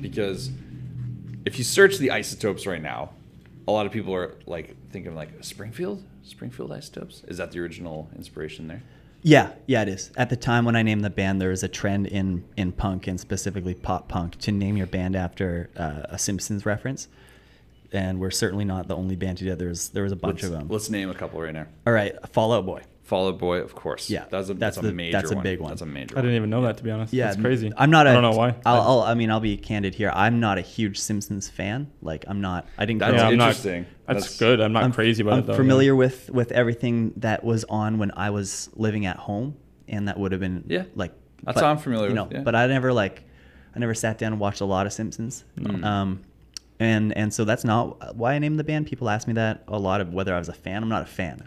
Speaker 1: Because if you search the Isotopes right now, a lot of people are like thinking like Springfield Isotopes. Is that the original inspiration there?
Speaker 3: Yeah, it is. At the time when I named the band, there was a trend in punk and specifically pop punk to name your band after a Simpsons reference. And we're certainly not the only band to do that. There was a bunch of them.
Speaker 1: Let's name a couple right now.
Speaker 3: All right, Fall Out Boy.
Speaker 1: Fall Out Boy, of course.
Speaker 3: Yeah,
Speaker 1: that's a major
Speaker 3: that's a
Speaker 1: one.
Speaker 3: big one.
Speaker 1: That's a major.
Speaker 2: I didn't even know that, to be honest.
Speaker 3: Yeah,
Speaker 2: that's crazy.
Speaker 3: I don't
Speaker 2: know why.
Speaker 3: I'll be candid here. I'm not a huge Simpsons fan. Like I'm not. I didn't.
Speaker 1: That's interesting.
Speaker 2: That's good. I'm not crazy about it though.
Speaker 3: I'm familiar with everything that was on when I was living at home, and that would have been like.
Speaker 1: That's how I'm familiar with. Yeah.
Speaker 3: But I never sat down and watched a lot of Simpsons. And so that's not why I named the band. People ask me that a lot of whether I was a fan. I'm not a fan.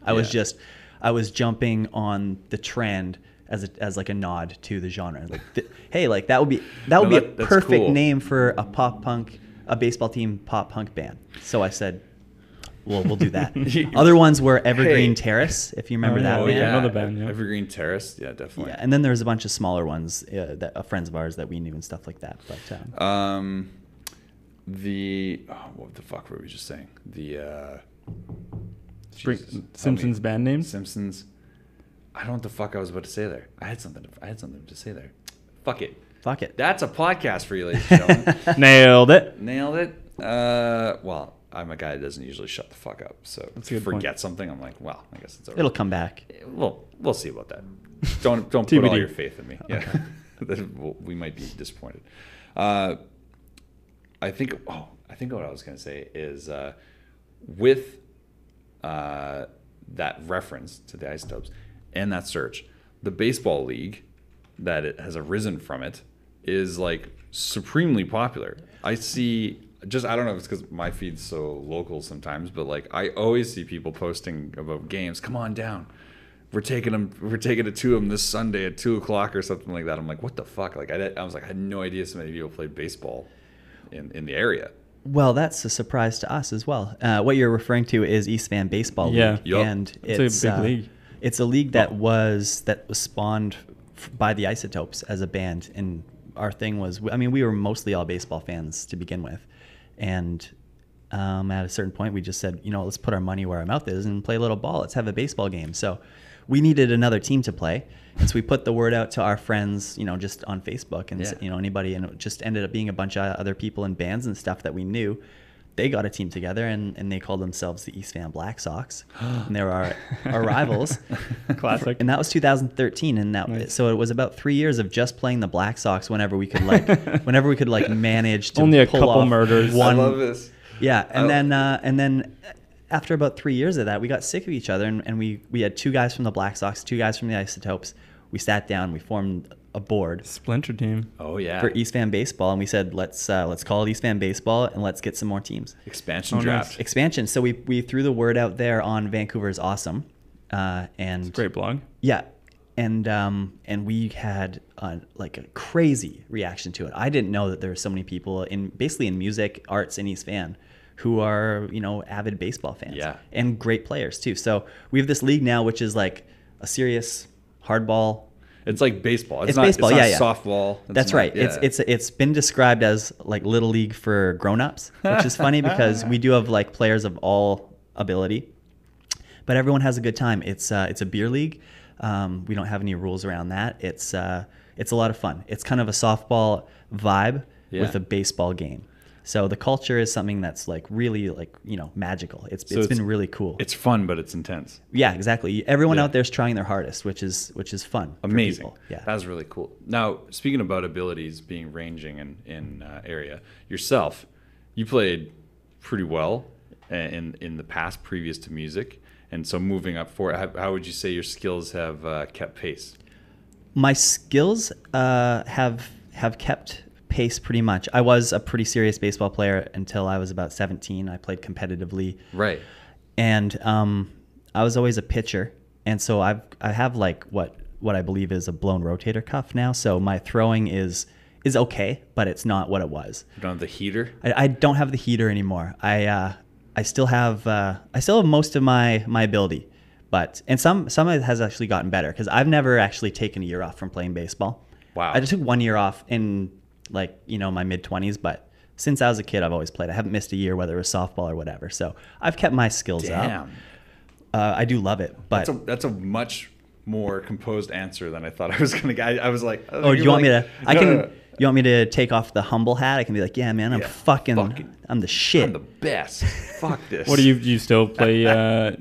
Speaker 3: I was jumping on the trend as like a nod to the genre. Like, hey, like that would be a perfect name for a baseball team pop punk band. So I said, well, we'll do that. Other ones were Evergreen Terrace, if you remember that band.
Speaker 2: Yeah, I know the band. Yeah.
Speaker 1: Evergreen Terrace, yeah, definitely.
Speaker 3: Yeah, and then there was a bunch of smaller ones that friends of ours that we knew and stuff like that. But
Speaker 1: what the fuck were we just saying? The
Speaker 2: Simpsons band names.
Speaker 1: Simpsons. I don't know what the fuck I was about to say there. I had something to say there. Fuck it. That's a podcast for you, ladies and gentlemen.
Speaker 2: Nailed it.
Speaker 1: Well, I'm a guy that doesn't usually shut the fuck up. So if you forget something, I'm like, well, I guess it's over.
Speaker 3: It'll come back.
Speaker 1: We'll see about that. Don't put all your faith in me. Yeah, we might be disappointed. I think what I was going to say is with that reference to the Isotopes and that search, the baseball league that it has arisen from it is like supremely popular. I see, I don't know if it's because my feed's so local sometimes, but like I always see people posting about games. Come on down. We're taking it to them this Sunday at 2:00 or something like that. I'm like, what the fuck? Like I was like, I had no idea so many people played baseball in the area.
Speaker 3: Well, that's a surprise to us as well. What you're referring to is East Van Baseball League.
Speaker 1: Yeah.
Speaker 3: And
Speaker 2: it's a big league.
Speaker 3: It's a league that was spawned by the Isotopes as a band. And our thing was, we were mostly all baseball fans to begin with. And at a certain point, we just said, let's put our money where our mouth is and play a little ball. Let's have a baseball game. So we needed another team to play. And so we put the word out to our friends, just on Facebook and, anybody. And it just ended up being a bunch of other people in bands and stuff that we knew. They got a team together and they called themselves the East Van Black Sox. And they were our rivals.
Speaker 2: Classic.
Speaker 3: And that was 2013. And nice. So it was about 3 years of just playing the Black Sox whenever we could manage to
Speaker 2: only a
Speaker 3: pull
Speaker 2: couple
Speaker 3: off
Speaker 2: murders.
Speaker 1: I love this.
Speaker 3: Yeah. And then after about 3 years of that, we got sick of each other, and we had 2 guys from the Black Sox, 2 guys from the Isotopes. We sat down, we formed a board.
Speaker 2: Splinter team.
Speaker 1: Oh yeah.
Speaker 3: For East Van Baseball, and we said let's call it East Van Baseball and let's get some more teams.
Speaker 1: Expansion draft.
Speaker 2: Nice.
Speaker 3: Expansion. So we threw the word out there on Vancouver's Awesome, and
Speaker 2: it's a great blog.
Speaker 3: Yeah. And we had like a crazy reaction to it. I didn't know that there were so many people in music, arts in East Van who are, avid baseball fans.
Speaker 1: Yeah.
Speaker 3: And great players too. So we have this league now, which is like a serious hardball.
Speaker 1: It's like baseball.
Speaker 3: It's baseball,
Speaker 1: it's not
Speaker 3: yeah.
Speaker 1: softball.
Speaker 3: That's right.
Speaker 1: Yeah.
Speaker 3: It's been described as like little league for grown-ups, which is funny because we do have like players of all ability, but everyone has a good time. It's a beer league. We don't have any rules around that. It's a lot of fun. It's kind of a softball vibe with a baseball game. So the culture is something that's like really like, magical. It's been really cool.
Speaker 1: It's fun, but it's intense.
Speaker 3: Yeah, exactly. Everyone out there is trying their hardest, which is fun.
Speaker 1: Amazing.
Speaker 3: Yeah.
Speaker 1: That's really cool. Now, speaking about abilities being ranging in area, yourself, you played pretty well in the past previous to music. And so moving up forward, how would you say your skills have kept pace?
Speaker 3: My skills have kept pace pretty much. I was a pretty serious baseball player until I was about 17. I played competitively.
Speaker 1: Right.
Speaker 3: And I was always a pitcher. And so I have like what I believe is a blown rotator cuff now. So my throwing is okay, but it's not what it was.
Speaker 1: You don't have the heater?
Speaker 3: I don't have the heater anymore. I still have most of my ability, and some of it has actually gotten better because I've never actually taken a year off from playing baseball.
Speaker 1: Wow.
Speaker 3: I just took 1 year off in my mid-20s, but since I was a kid, I've always played. I haven't missed a year, whether it was softball or whatever. So I've kept my skills up. I do love it, but
Speaker 1: that's a much more composed answer than I thought I was going to get. I was like,
Speaker 3: oh, do you want me to? No. You want me to take off the humble hat? I can be like, yeah, man, I'm the shit.
Speaker 1: I'm the best. Fuck this.
Speaker 2: What do you still play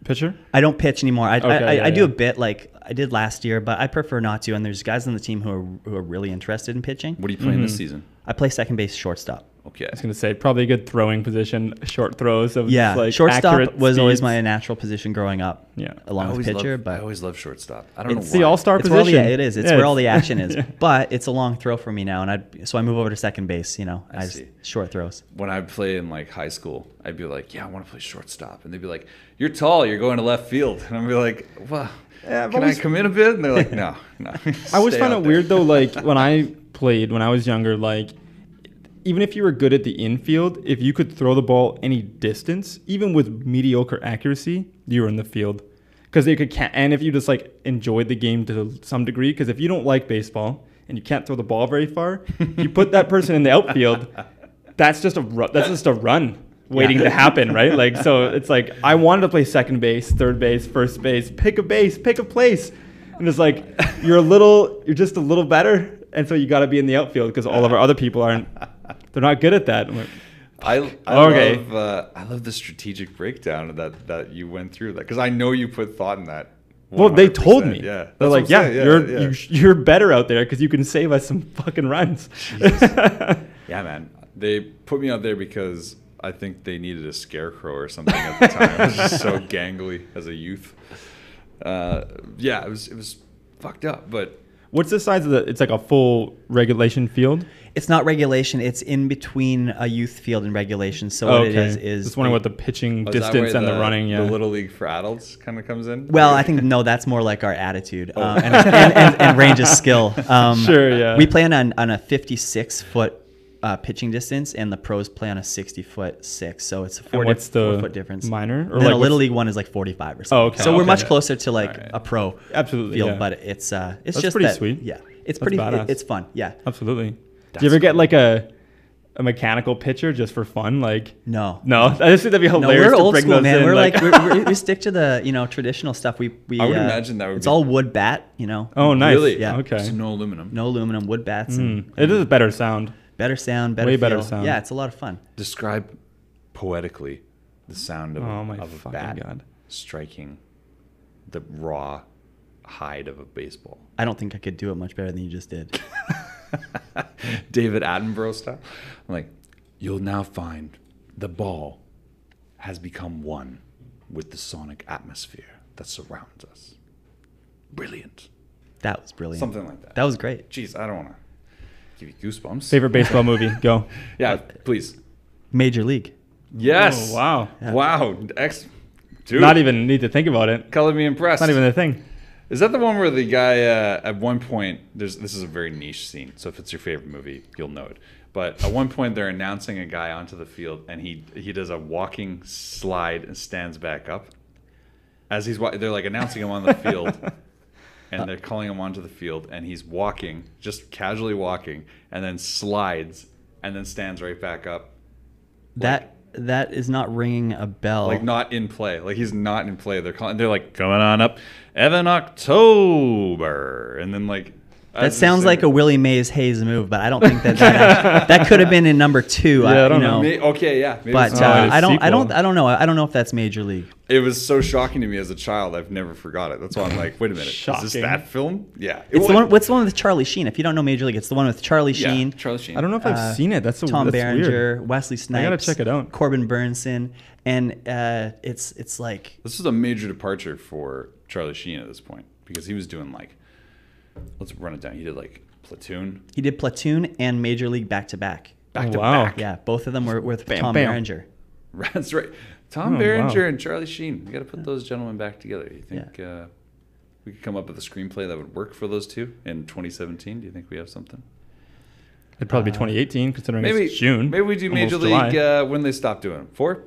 Speaker 2: pitcher?
Speaker 3: I don't pitch anymore. I do a bit like I did last year, but I prefer not to. And there's guys on the team who are really interested in pitching.
Speaker 1: What are you playing this season?
Speaker 3: I play second base, shortstop.
Speaker 1: Okay.
Speaker 2: I was going to say probably a good throwing position, short throws of
Speaker 3: shortstop was always my natural position growing up.
Speaker 2: Yeah,
Speaker 3: along with pitcher, but
Speaker 1: I always love shortstop. I don't know why.
Speaker 2: It's the all-star position.
Speaker 3: It is. It's where all the action is. But it's a long throw for me now, and so I move over to second base. I see. Short throws.
Speaker 1: When I play in like high school, I'd be like, yeah, I want to play shortstop, and they'd be like, you're tall, you're going to left field, and I'd be like, well, can I come in a bit? And they're like, no.
Speaker 2: I always find it weird though, like when I played when I was younger, like even if you were good at the infield, if you could throw the ball any distance, even with mediocre accuracy, you were in the field. Because they could and if you just like enjoyed the game to some degree, because if you don't like baseball and you can't throw the ball very far, you put that person in the outfield. That's just a run waiting to happen, right? Like so, it's like I wanted to play second base, third base, first base, pick a place, and it's like you're just a little better, and so you got to be in the outfield because all of our other people aren't. They're not good at that.
Speaker 1: I love the strategic breakdown that you went through that because I know you put thought in that. 100%.
Speaker 2: Well, they told me.
Speaker 1: Yeah,
Speaker 2: they're like, you're better out there because you can save us some fucking runs.
Speaker 1: Yeah, man. They put me out there because I think they needed a scarecrow or something at the time. I was just so gangly as a youth. It was fucked up, but.
Speaker 2: What's the size of it's like a full regulation field?
Speaker 3: It's not regulation. It's in between a youth field and regulation. So what it is
Speaker 2: just wondering what the pitching distance and the running. Yeah,
Speaker 1: the Little League for adults kind of comes in.
Speaker 3: Well, I think that's more like our attitude and range of skill.
Speaker 2: Sure, yeah.
Speaker 3: We play on a 56-foot pitching distance, and the pros play on a 60-foot 6. So it's a 4-foot difference.
Speaker 2: Minor?
Speaker 3: Or then a Little League one is like 45 or something.
Speaker 2: Oh, okay.
Speaker 3: So we're much closer to like a pro field, but it's
Speaker 2: That's
Speaker 3: just
Speaker 2: pretty sweet.
Speaker 3: Yeah, it's pretty. It's fun. Yeah,
Speaker 2: absolutely. Do you ever get like a mechanical pitcher just for fun? Like
Speaker 3: no.
Speaker 2: I just think that'd be hilarious.
Speaker 3: We're old school, man. We're we stick to the traditional stuff. We
Speaker 1: I would imagine that would.
Speaker 3: It's all wood bat.
Speaker 2: Oh, nice.
Speaker 1: Really?
Speaker 2: Yeah. Okay.
Speaker 1: So no aluminum.
Speaker 3: No aluminum. Wood bats. And
Speaker 2: it is a better sound.
Speaker 3: Better sound.
Speaker 2: Way better sound.
Speaker 3: Yeah, it's a lot of fun.
Speaker 1: Describe poetically the sound of a bat striking the raw hide of a baseball.
Speaker 3: I don't think I could do it much better than you just did.
Speaker 1: David Attenborough style. I'm like, you'll now find the ball has become one with the sonic atmosphere that surrounds us. Brilliant.
Speaker 3: That was brilliant.
Speaker 1: Something like that.
Speaker 3: That was great.
Speaker 1: Jeez, I don't want to give you goosebumps.
Speaker 2: Favorite baseball movie? Go.
Speaker 1: Yeah, please.
Speaker 3: Major League.
Speaker 1: Yes.
Speaker 2: Oh, wow.
Speaker 1: Yeah. Wow. Dude.
Speaker 2: Not even need to think about it.
Speaker 1: Color me impressed.
Speaker 2: Not even a thing.
Speaker 1: Is that the one where the guy at one point this is a very niche scene, so if it's your favorite movie, you'll know it. But at one point they're announcing a guy onto the field and he does a walking slide and stands back up. As they're like announcing him on the field and they're calling him onto the field and he's walking, just casually walking, and then slides and then stands right back up.
Speaker 3: That is not ringing a bell.
Speaker 1: Like not in play. Like he's not in play. They're like coming on up, Evan October, and then like
Speaker 3: That sounds like a Willie Mays Hayes move, but I don't think that could have been in number 2.
Speaker 2: Yeah, I don't know.
Speaker 1: Okay, yeah. Maybe
Speaker 3: But I don't know. I don't know if that's Major League.
Speaker 1: it was so shocking to me as a child. I've never forgot it. That's why I'm like, wait a minute. Is this
Speaker 2: Shocking.
Speaker 1: that film? Yeah.
Speaker 3: It's the one. What's the one with Charlie Sheen? If you don't know Major League, it's the one with Charlie Sheen,
Speaker 1: Charlie Sheen.
Speaker 2: I don't know if I've seen it. That's
Speaker 3: Tom Berenger,
Speaker 2: weird.
Speaker 3: Wesley Snipes.
Speaker 2: I gotta check it out.
Speaker 3: Corbin Burnson, and it's like
Speaker 1: This is a major departure for Charlie Sheen at this point because he was doing like, let's run it down. He did like Platoon.
Speaker 3: he did Platoon and Major League back to back.
Speaker 1: Back to
Speaker 2: Wow.
Speaker 1: back.
Speaker 3: Yeah, both of them were with
Speaker 2: Bam,
Speaker 3: Tom
Speaker 2: bam.
Speaker 3: Berenger.
Speaker 1: That's right. Tom
Speaker 2: Oh,
Speaker 1: Berenger
Speaker 2: wow.
Speaker 1: and Charlie Sheen. You got to put those gentlemen back together. You think we could come up with a screenplay that would work for those two in 2017? Do you think we have something?
Speaker 2: It'd probably be 2018, considering
Speaker 1: Maybe
Speaker 2: it's June.
Speaker 1: Maybe we do
Speaker 2: almost
Speaker 1: Major
Speaker 2: July.
Speaker 1: League when they stop doing it. 4,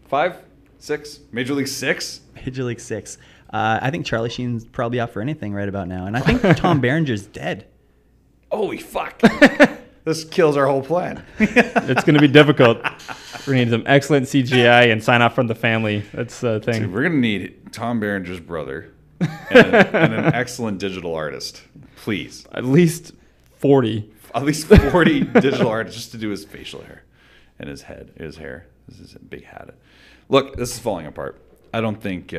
Speaker 1: 5, 6. Major League 6.
Speaker 3: Major League 6. I think Charlie Sheen's probably out for anything right about now, and I think Tom Berenger's dead.
Speaker 1: Holy fuck! This kills our whole plan.
Speaker 2: It's going to be difficult. We're going to need some excellent CGI and sign off from the family. That's the thing.
Speaker 1: Dude, we're gonna need Tom Berenger's brother and an excellent digital artist, please.
Speaker 2: At least 40.
Speaker 1: At least 40 digital artists just to do his facial hair and his head, his hair. This is a big hat. Look, this is falling apart. I don't think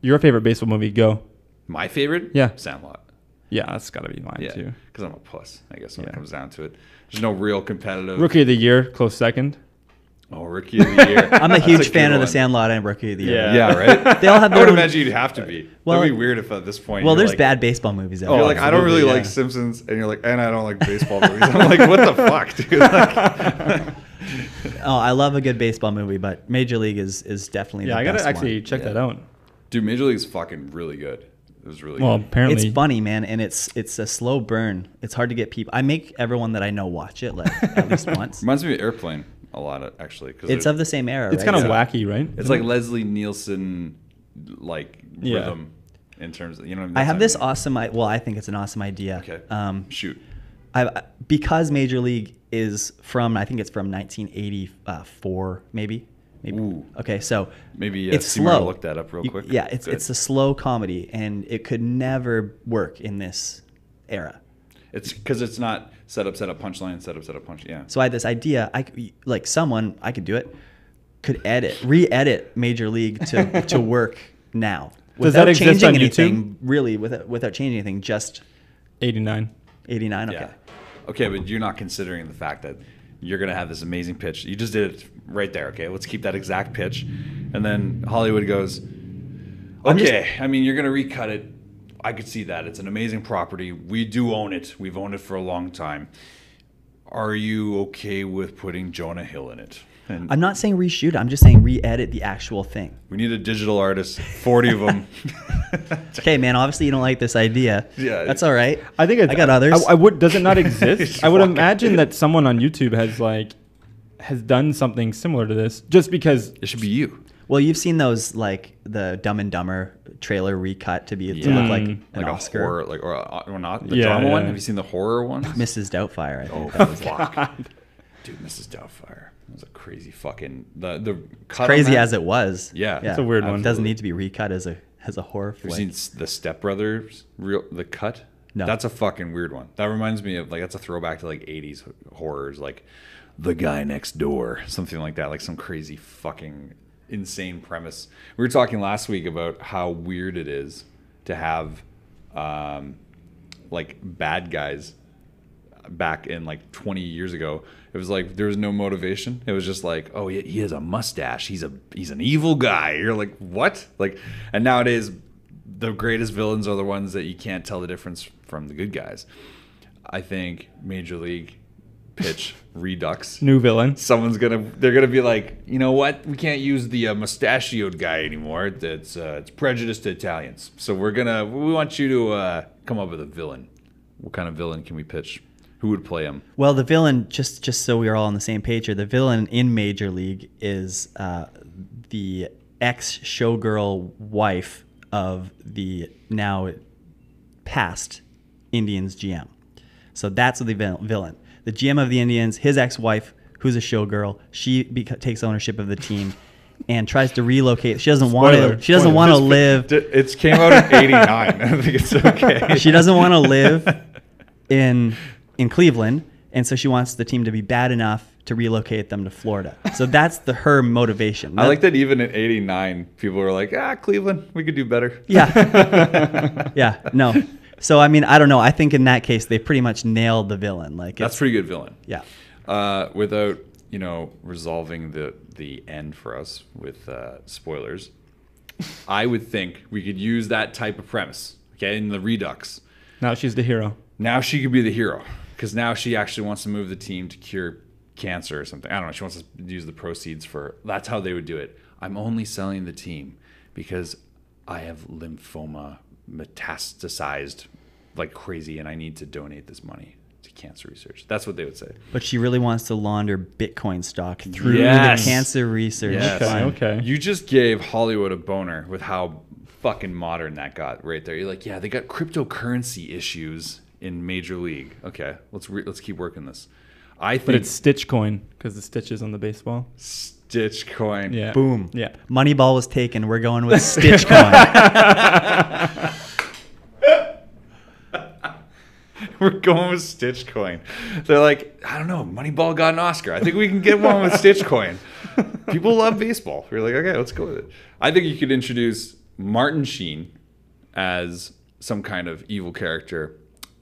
Speaker 2: Your favorite baseball movie? Go.
Speaker 1: my favorite.
Speaker 2: Yeah.
Speaker 1: Sandlot.
Speaker 2: Yeah, that's got to be mine
Speaker 1: Yeah,
Speaker 2: too.
Speaker 1: because I'm a puss. I guess when it
Speaker 2: Yeah.
Speaker 1: comes down to it, there's no real competitive.
Speaker 2: Rookie of the Year, close second.
Speaker 1: Oh, Rookie of the Year.
Speaker 3: I'm a
Speaker 1: That's
Speaker 3: huge
Speaker 1: good
Speaker 3: fan of The
Speaker 1: one.
Speaker 3: Sandlot and Rookie of the Year.
Speaker 2: Yeah.
Speaker 1: Yeah, right.
Speaker 3: They all have
Speaker 1: I
Speaker 3: their
Speaker 1: would
Speaker 3: own.
Speaker 1: imagine you'd have to be.
Speaker 3: Well,
Speaker 1: That'd be weird if at this point.
Speaker 3: Well,
Speaker 1: you're
Speaker 3: there's
Speaker 1: like,
Speaker 3: bad baseball movies out
Speaker 1: You're
Speaker 3: there.
Speaker 1: like, I don't really
Speaker 2: absolutely,
Speaker 1: like
Speaker 2: yeah.
Speaker 1: Simpsons, and you're like, and I don't like baseball movies. I'm like, what the fuck, dude? Like,
Speaker 3: Oh, I love a good baseball movie, but Major League is definitely
Speaker 2: Yeah,
Speaker 3: the
Speaker 2: I got
Speaker 3: best
Speaker 2: to actually
Speaker 3: one.
Speaker 2: check
Speaker 1: Yeah.
Speaker 2: that out.
Speaker 1: dude, Major League's fucking really good. It was really
Speaker 2: Well,
Speaker 1: good.
Speaker 2: apparently.
Speaker 3: It's funny, man, and it's a slow burn. It's hard to get people. I make everyone that I know watch it like at least once.
Speaker 1: Reminds me of Airplane a lot, actually. Cause
Speaker 3: It's of the same era.
Speaker 2: It's
Speaker 3: right?
Speaker 2: kind of
Speaker 1: Yeah.
Speaker 2: wacky, right?
Speaker 1: It's like Leslie Nielsen, like
Speaker 2: Yeah.
Speaker 1: rhythm in terms of, you know.
Speaker 3: I have this awesome. Well, I think it's an awesome idea.
Speaker 1: Okay. Shoot.
Speaker 3: Because Major League is from, I think it's from 1984, maybe.
Speaker 1: Ooh.
Speaker 3: Okay, so
Speaker 1: Maybe
Speaker 3: it's
Speaker 1: C-Mart
Speaker 3: slow.
Speaker 1: look that up real quick.
Speaker 3: Yeah, it's
Speaker 1: Good.
Speaker 3: it's a slow comedy, and it could never work in this era.
Speaker 1: It's because it's not set up, punchline, set up, punchline. Yeah.
Speaker 3: So I had this idea. I could do it. Could re-edit Major League to work now
Speaker 2: Does that exist
Speaker 3: changing
Speaker 2: on
Speaker 3: anything.
Speaker 2: YouTube?
Speaker 3: Really, without changing anything, just
Speaker 2: 89.
Speaker 3: 89. Okay.
Speaker 1: Yeah. Okay, but you're not considering the fact that you're going to have this amazing pitch. You just did it right there. Okay, let's keep that exact pitch. And then Hollywood goes, okay, I mean, you're going to recut it. I could see that. It's an amazing property. We do own it. We've owned it for a long time. Are you okay with putting Jonah Hill in it? And
Speaker 3: I'm not saying reshoot it. I'm just saying re-edit the actual thing.
Speaker 1: we need a digital artist, 40 of them.
Speaker 3: Okay, man. Obviously, you don't like this idea.
Speaker 1: Yeah.
Speaker 3: That's all right.
Speaker 2: I think it's,
Speaker 3: I got others.
Speaker 2: I would. Does it not exist? I would
Speaker 1: Fuck.
Speaker 2: imagine that someone on YouTube has done something similar to this, just because.
Speaker 1: It should be you.
Speaker 3: Well, you've seen those, like the Dumb and Dumber trailer recut to look
Speaker 1: Yeah.
Speaker 3: like an
Speaker 1: Like
Speaker 3: Oscar.
Speaker 1: a horror, like or not the
Speaker 2: Yeah,
Speaker 1: drama one.
Speaker 2: yeah.
Speaker 1: Have you seen the horror one?
Speaker 3: Mrs. Doubtfire. I think
Speaker 1: Oh
Speaker 3: that was it.
Speaker 1: fuck, dude, Mrs. Doubtfire. That was a crazy fucking the cut on
Speaker 3: Crazy
Speaker 1: that-
Speaker 3: as it was.
Speaker 1: Yeah.
Speaker 2: It's a weird one.
Speaker 3: It doesn't need to be recut as a horror
Speaker 1: Have you
Speaker 3: flick.
Speaker 1: seen the Step Brothers the cut?
Speaker 3: No.
Speaker 1: That's a fucking weird one. That reminds me of that's a throwback to like 80s horrors, like The Guy Next Door, something like that, like some crazy fucking insane premise. We were talking last week about how weird it is to have like bad guys back in like 20 years ago. It was like there was no motivation. It was just like, oh, he has a mustache. He's an evil guy. You're like, what? Like, and nowadays the greatest villains are the ones that you can't tell the difference from the good guys. I think Major League pitch Redux.
Speaker 2: New villain.
Speaker 1: They're gonna be like, you know what? We can't use the mustachioed guy anymore. It's prejudiced to Italians. So we want you to come up with a villain. What kind of villain can we pitch? Who would play him?
Speaker 3: Well, the villain, just so we're all on the same page here, the villain in Major League is the ex-showgirl wife of the now past Indians GM. So that's the villain. The GM of the Indians, his ex-wife, who's a showgirl, she takes ownership of the team and tries to relocate. She doesn't want to. She doesn't want to live.
Speaker 1: It came out in '89. I think it's okay.
Speaker 3: She doesn't want to live in Cleveland, and so she wants the team to be bad enough to relocate them to Florida. So that's her motivation.
Speaker 1: I like that even in '89, people were like, Cleveland, we could do better.
Speaker 3: Yeah. Yeah, no. So, I mean, I don't know. I think in that case, they pretty much nailed the villain. Like,
Speaker 1: That's pretty good villain.
Speaker 3: Yeah.
Speaker 1: Without, resolving the end for us with spoilers, I would think we could use that type of premise, okay, in the Redux.
Speaker 2: Now she's the hero.
Speaker 1: Now she could be the hero, because now she actually wants to move the team to cure cancer or something. I don't know. She wants to use the proceeds for... That's how they would do it. I'm only selling the team because I have lymphoma metastasized like crazy, and I need to donate this money to cancer research. That's what they would say.
Speaker 3: But she really wants to launder Bitcoin stock through
Speaker 1: Yes.
Speaker 3: the cancer research.
Speaker 1: Yes.
Speaker 2: Okay.
Speaker 1: You just gave Hollywood a boner with how fucking modern that got right there. You're like, yeah, they got cryptocurrency issues in Major League. Okay, let's keep working this. I think
Speaker 2: But it's Stitch Coin because the stitches on the baseball.
Speaker 1: Stitch Coin.
Speaker 2: Yeah.
Speaker 3: Boom.
Speaker 2: Yeah.
Speaker 3: Moneyball was taken. We're going with Stitch Coin.
Speaker 1: We're going with Stitch Coin. They're like, I don't know, Moneyball got an Oscar. I think we can get one with Stitch Coin. People love baseball. We're like, okay, let's go with it. I think you could introduce Martin Sheen as some kind of evil character,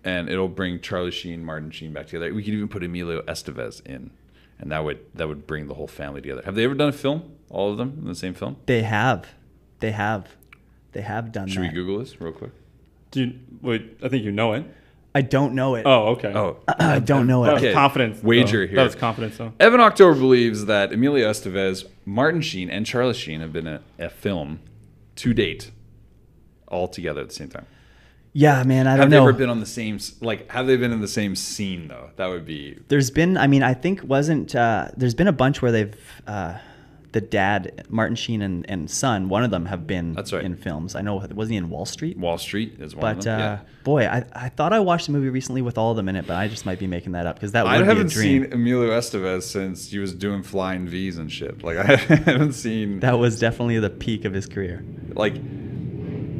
Speaker 1: and it'll bring Charlie Sheen, Martin Sheen back together. We could even put Emilio Estevez in, and that would bring the whole family together. Have they ever done a film? All of them in the same film?
Speaker 3: They have done
Speaker 1: Should we
Speaker 3: that.
Speaker 1: Google this real quick?
Speaker 2: Wait, I think you know it.
Speaker 3: I don't know it.
Speaker 2: Oh, okay.
Speaker 1: Oh,
Speaker 3: I don't know
Speaker 2: That
Speaker 3: it.
Speaker 2: was
Speaker 1: Okay.
Speaker 2: confidence.
Speaker 1: Wager
Speaker 2: though.
Speaker 1: here.
Speaker 2: That was confidence, though.
Speaker 1: Evan October believes that Emilio Estevez, Martin Sheen, and Charlie Sheen have been a film to date, all together at the same time.
Speaker 3: Yeah, man, I
Speaker 1: Have
Speaker 3: don't
Speaker 1: they
Speaker 3: know.
Speaker 1: ever been on the same, have they been in the same scene, though? That would be...
Speaker 3: There's been, I mean, I think there's been a bunch where they've, the dad, Martin Sheen and son, one of them have been
Speaker 1: That's right.
Speaker 3: in films. I know, wasn't he in Wall Street?
Speaker 1: Wall Street is one of
Speaker 3: But
Speaker 1: them, yeah.
Speaker 3: boy, I thought I watched a movie recently with all of them in it, but I just might be making that up because that would
Speaker 1: I
Speaker 3: be a
Speaker 1: haven't
Speaker 3: dream.
Speaker 1: seen Emilio Estevez since he was doing Flying V's and shit. Like, I haven't seen...
Speaker 3: That was definitely the peak of his career.
Speaker 1: Like,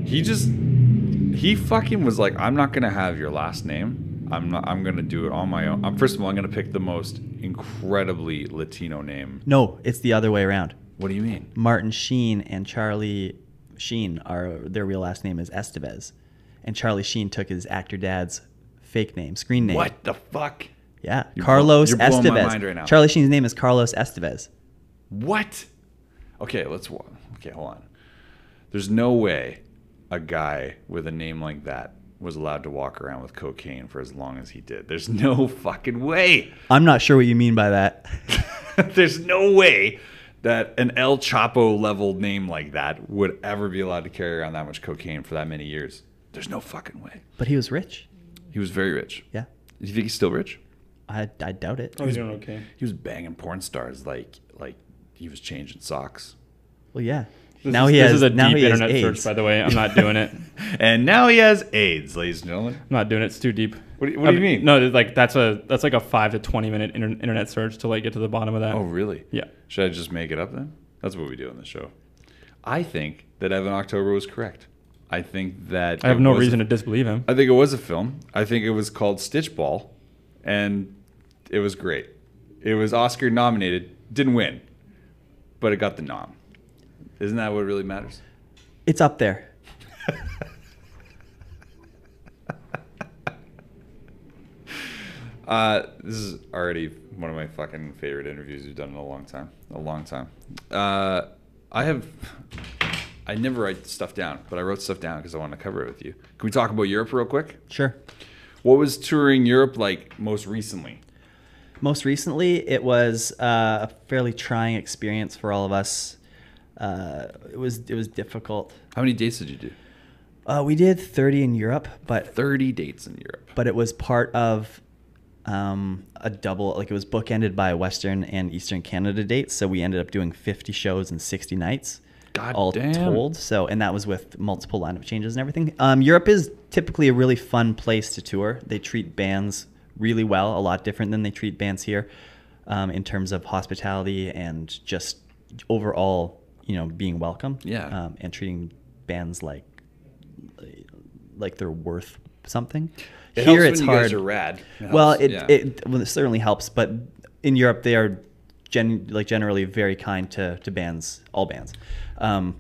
Speaker 1: he fucking was like, I'm not going to have your last name. I'm going to do it on my own. First of all, I'm going to pick the most incredibly Latino name.
Speaker 3: No, it's the other way around.
Speaker 1: What do you mean?
Speaker 3: Martin Sheen and Charlie Sheen their real last name is Estevez, and Charlie Sheen took his actor dad's fake name, screen name.
Speaker 1: What the fuck?
Speaker 3: Yeah,
Speaker 1: You're
Speaker 3: Carlos
Speaker 1: you're blowing
Speaker 3: Estevez.
Speaker 1: my mind right now.
Speaker 3: Charlie Sheen's name is Carlos Estevez.
Speaker 1: What? Okay, hold on. There's no way a guy with a name like that was allowed to walk around with cocaine for as long as he did. There's no fucking way.
Speaker 3: I'm not sure what you mean by that.
Speaker 1: There's no way that an El Chapo level name like that would ever be allowed to carry around that much cocaine for that many years. There's no fucking way.
Speaker 3: But he was rich.
Speaker 1: He was very rich.
Speaker 3: Yeah,
Speaker 1: Do you think he's still rich?
Speaker 3: I doubt it.
Speaker 2: Oh, he's doing okay.
Speaker 1: He was banging porn stars like he was changing socks.
Speaker 3: Well, yeah.
Speaker 2: This
Speaker 3: This
Speaker 2: is a
Speaker 3: now
Speaker 2: deep
Speaker 3: he has
Speaker 2: internet
Speaker 3: AIDS.
Speaker 2: search, by the way. I'm not doing it. I'm
Speaker 1: And now he has AIDS, ladies and gentlemen.
Speaker 2: not doing it. It's too deep.
Speaker 1: What do you mean?
Speaker 2: No, like that's like a 5 to 20 minute internet search to like get to the bottom of that.
Speaker 1: Oh, really?
Speaker 2: Yeah.
Speaker 1: Should I just make it up then? That's what we do on the show. I think that Evan October was correct. I think that
Speaker 2: I have no reason to disbelieve him.
Speaker 1: I think it was a film. I think it was called Stitchball, and it was great. It was Oscar nominated, didn't win, but it got the nom. Isn't that what really matters?
Speaker 3: It's up there.
Speaker 1: This is already one of my fucking favorite interviews we've done in a long time. I never write stuff down, but I wrote stuff down because I want to cover it with you. Can we talk about Europe real quick?
Speaker 3: Sure.
Speaker 1: What was touring Europe like most recently?
Speaker 3: Most recently, it was a fairly trying experience for all of us. It was difficult.
Speaker 1: How many dates did you do?
Speaker 3: We did 30 in Europe, but
Speaker 1: 30 dates in Europe.
Speaker 3: it was part of a double, like it was bookended by Western and Eastern Canada dates. So we ended up doing 50 shows in 60 nights.
Speaker 1: God
Speaker 3: all
Speaker 1: damn.
Speaker 3: told. So, and that was with multiple lineup changes and everything. Europe is typically a really fun place to tour. They treat bands really well, a lot different than they treat bands here, in terms of hospitality and just overall, being welcome.
Speaker 1: Yeah.
Speaker 3: And treating bands like they're worth something.
Speaker 1: It
Speaker 3: Here
Speaker 1: helps
Speaker 3: it's
Speaker 1: when you
Speaker 3: hard.
Speaker 1: guys are rad.
Speaker 3: Well,
Speaker 1: helps,
Speaker 3: it certainly helps, but in Europe they are generally very kind to bands, all bands. And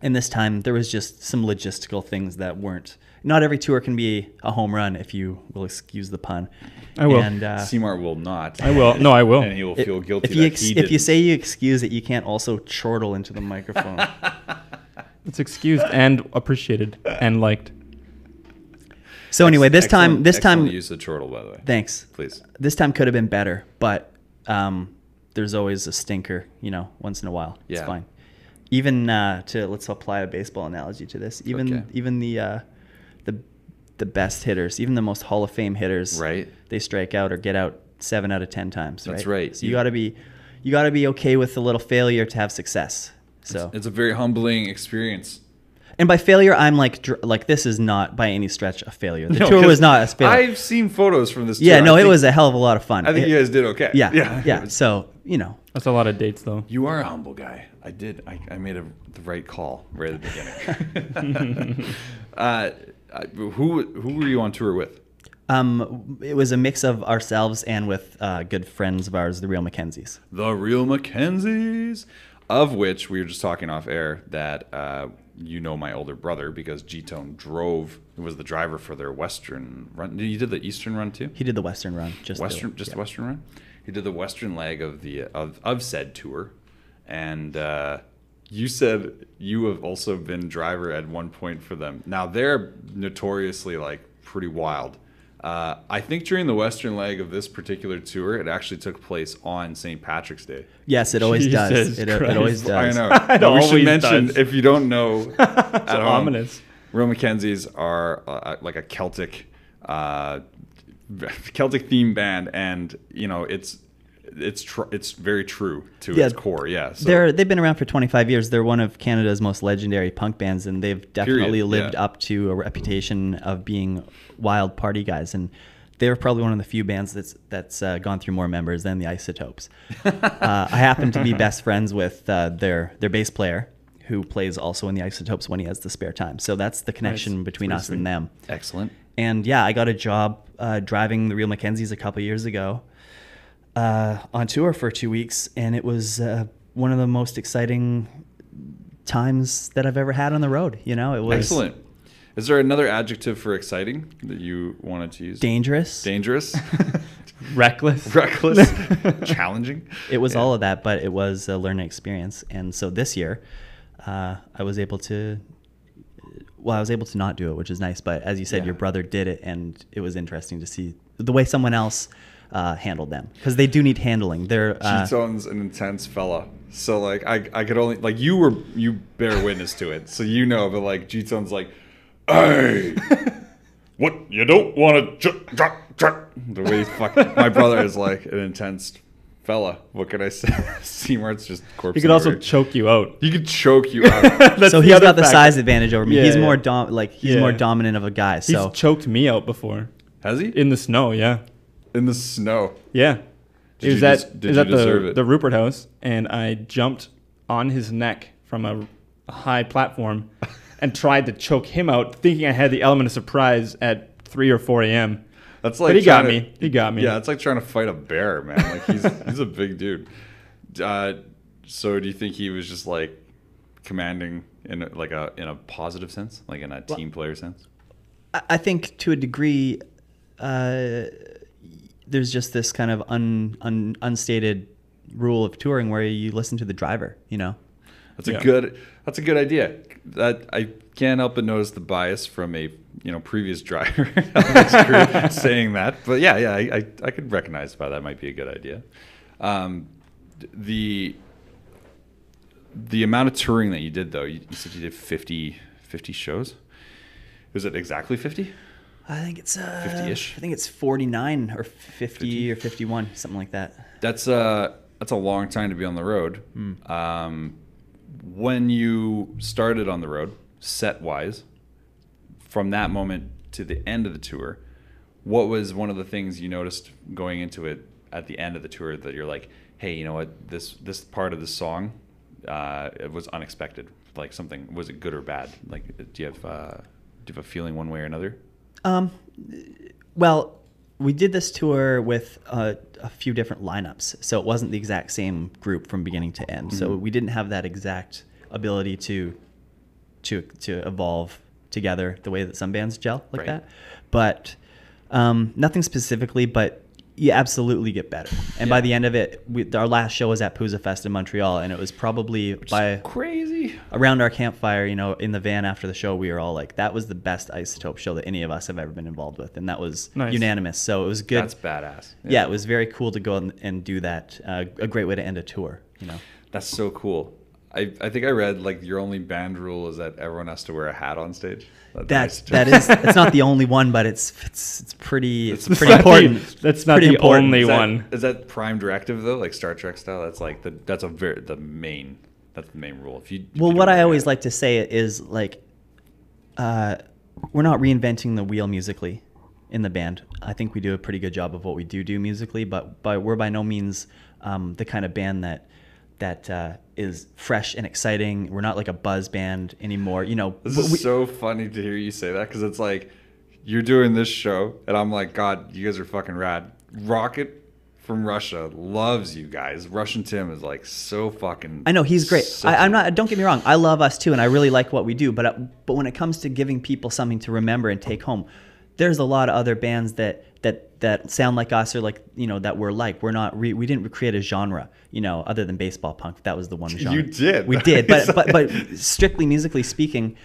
Speaker 3: this time there was just some logistical things that weren't. Not every tour can be a home run, if you will excuse the pun.
Speaker 2: I will.
Speaker 3: And,
Speaker 1: C-Mart will not.
Speaker 2: I will. No, I will.
Speaker 1: And he will feel guilty
Speaker 3: if you say you excuse it, you can't also chortle into the microphone.
Speaker 2: It's excused and appreciated and liked.
Speaker 3: So anyway, this time
Speaker 1: use the chortle, by the way.
Speaker 3: Thanks.
Speaker 1: Please.
Speaker 3: This time could have been better, but there's always a stinker, once in a while. It's fine. Even let's apply a baseball analogy to this. Even the best hitters, even the most Hall of Fame hitters,
Speaker 1: right?
Speaker 3: They strike out or get out 7 out of 10 times.
Speaker 1: That's right.
Speaker 3: So you got to be okay with a little failure to have success. So
Speaker 1: it's a very humbling experience.
Speaker 3: And by failure, I'm like this is not by any stretch a failure. The tour was not a failure.
Speaker 1: I've seen photos from this tour.
Speaker 3: Yeah, no, it was a hell of a lot of fun.
Speaker 1: I think you guys did okay.
Speaker 3: Yeah. So,
Speaker 2: That's a lot of dates, though.
Speaker 1: You are a humble guy. I made the right call right at the beginning. Who were you on tour with?
Speaker 3: It was a mix of ourselves and with good friends of ours, the Real Mackenzies.
Speaker 1: The Real Mackenzies, of which we were just talking off air that my older brother, because G-Tone was the driver for their Western run. You did the Eastern run too?
Speaker 3: He did the Western run.
Speaker 1: The Western run? He did the Western leg of said tour. And you said you have also been driver at one point for them. Now, they're notoriously pretty wild. I think during the Western leg of this particular tour, it actually took place on St. Patrick's Day.
Speaker 3: Yes, it always does. It always does.
Speaker 1: I know. But we should mention, if you don't know, at home,
Speaker 2: ominous.
Speaker 1: Real Mackenzies are like a Celtic theme band, and it's very true to its core. Yeah, so.
Speaker 3: They've been around for 25 years. They're one of Canada's most legendary punk bands, and they've definitely lived up to a reputation of being wild party guys. And they're probably one of the few bands that's gone through more members than the Isotopes. I happen to be best friends with their bass player, who plays also in the Isotopes when he has the spare time. So that's the connection between us and them.
Speaker 1: Excellent.
Speaker 3: And yeah, I got a job driving the Real Mackenzies a couple years ago. On tour for 2 weeks, and it was one of the most exciting times that I've ever had on the road. It was
Speaker 1: excellent. Is there another adjective for exciting that you wanted to use?
Speaker 3: Dangerous.
Speaker 2: Reckless,
Speaker 1: challenging.
Speaker 3: It was all of that, but it was a learning experience. And so this year, I was able to not do it, which is nice. But as you said, your brother did it, and it was interesting to see the way someone else handled them, because they do need handling.
Speaker 1: G-Tone's an intense fella, so I could only you bear witness to it, so but G-Tone's hey, what, you don't want to the way my brother is an intense fella. What can I say? C-Mart's just corpse.
Speaker 2: He could also choke you out.
Speaker 1: He could choke you out.
Speaker 3: So he's got the size advantage over me.
Speaker 2: Yeah,
Speaker 3: he's more more dominant of a guy. So
Speaker 2: he's choked me out before.
Speaker 1: Has he?
Speaker 2: In the snow, yeah.
Speaker 1: In the snow.
Speaker 2: Yeah.
Speaker 1: Did you deserve it?
Speaker 2: The Rupert House, and I jumped on his neck from a high platform and tried to choke him out, thinking I had the element of surprise at 3 or 4 a.m.
Speaker 1: That's
Speaker 2: but he got me. He got me.
Speaker 1: Yeah, it's like trying to fight a bear, man. He's a big dude. So do you think he was just commanding in a positive sense, in a team player sense?
Speaker 3: I think to a degree, there's just this kind of unstated rule of touring where you listen to the driver.
Speaker 1: That's a good idea. That I can't help but notice the bias from a previous driver saying that. But I could recognize why that might be a good idea. The amount of touring that you did, though, you said you did 50 shows. Was it exactly 50?
Speaker 3: I think it's
Speaker 1: 50-ish.
Speaker 3: I think it's 49 or 50 or 51, something like that.
Speaker 1: That's a long time to be on the road. When you started on the road, set-wise, from that moment to the end of the tour, what was one of the things you noticed going into it at the end of the tour that you're like, hey, you know what, this part of the song, it was unexpected. Something, was it good or bad? Do you have a feeling one way or another?
Speaker 3: Well, we did this tour with a few different lineups, so it wasn't the exact same group from beginning to end. So we didn't have that exact ability to evolve together the way that some bands gel like that. But nothing specifically, but you absolutely get better. And by the end of it, our last show was at Pouza Fest in Montreal, and it was probably
Speaker 1: crazy
Speaker 3: around our campfire, in the van after the show, we were all like, that was the best Isotope show that any of us have ever been involved with, and that was unanimous. So it was good.
Speaker 1: That's badass.
Speaker 3: Yeah, it was very cool to go and do that. A great way to end a tour.
Speaker 1: That's so cool. I think I read like your only band rule is that everyone has to wear a hat on stage.
Speaker 3: It's not the only one, but it's pretty important.
Speaker 2: That's not the only one.
Speaker 1: Is that prime directive though, like Star Trek style? That's like that's the main rule.
Speaker 3: What I always like to say is like, we're not reinventing the wheel musically in the band. I think we do a pretty good job of what we do musically, but we're by no means the kind of band that is fresh and exciting. We're not like a buzz band anymore.
Speaker 1: This is so funny to hear you say that, because it's like you're doing this show and I'm like, God, you guys are fucking rad. Rocket from Russia loves you guys. Russian Tim is like so fucking. I
Speaker 3: know he's great. I'm not. Don't get me wrong. I love us too, and I really like what we do. But when it comes to giving people something to remember and take home, there's a lot of other bands that sound like us, or like that we're like. We're not. We didn't create a genre, other than baseball punk. That was the one genre.
Speaker 1: You did.
Speaker 3: We did, but strictly musically speaking,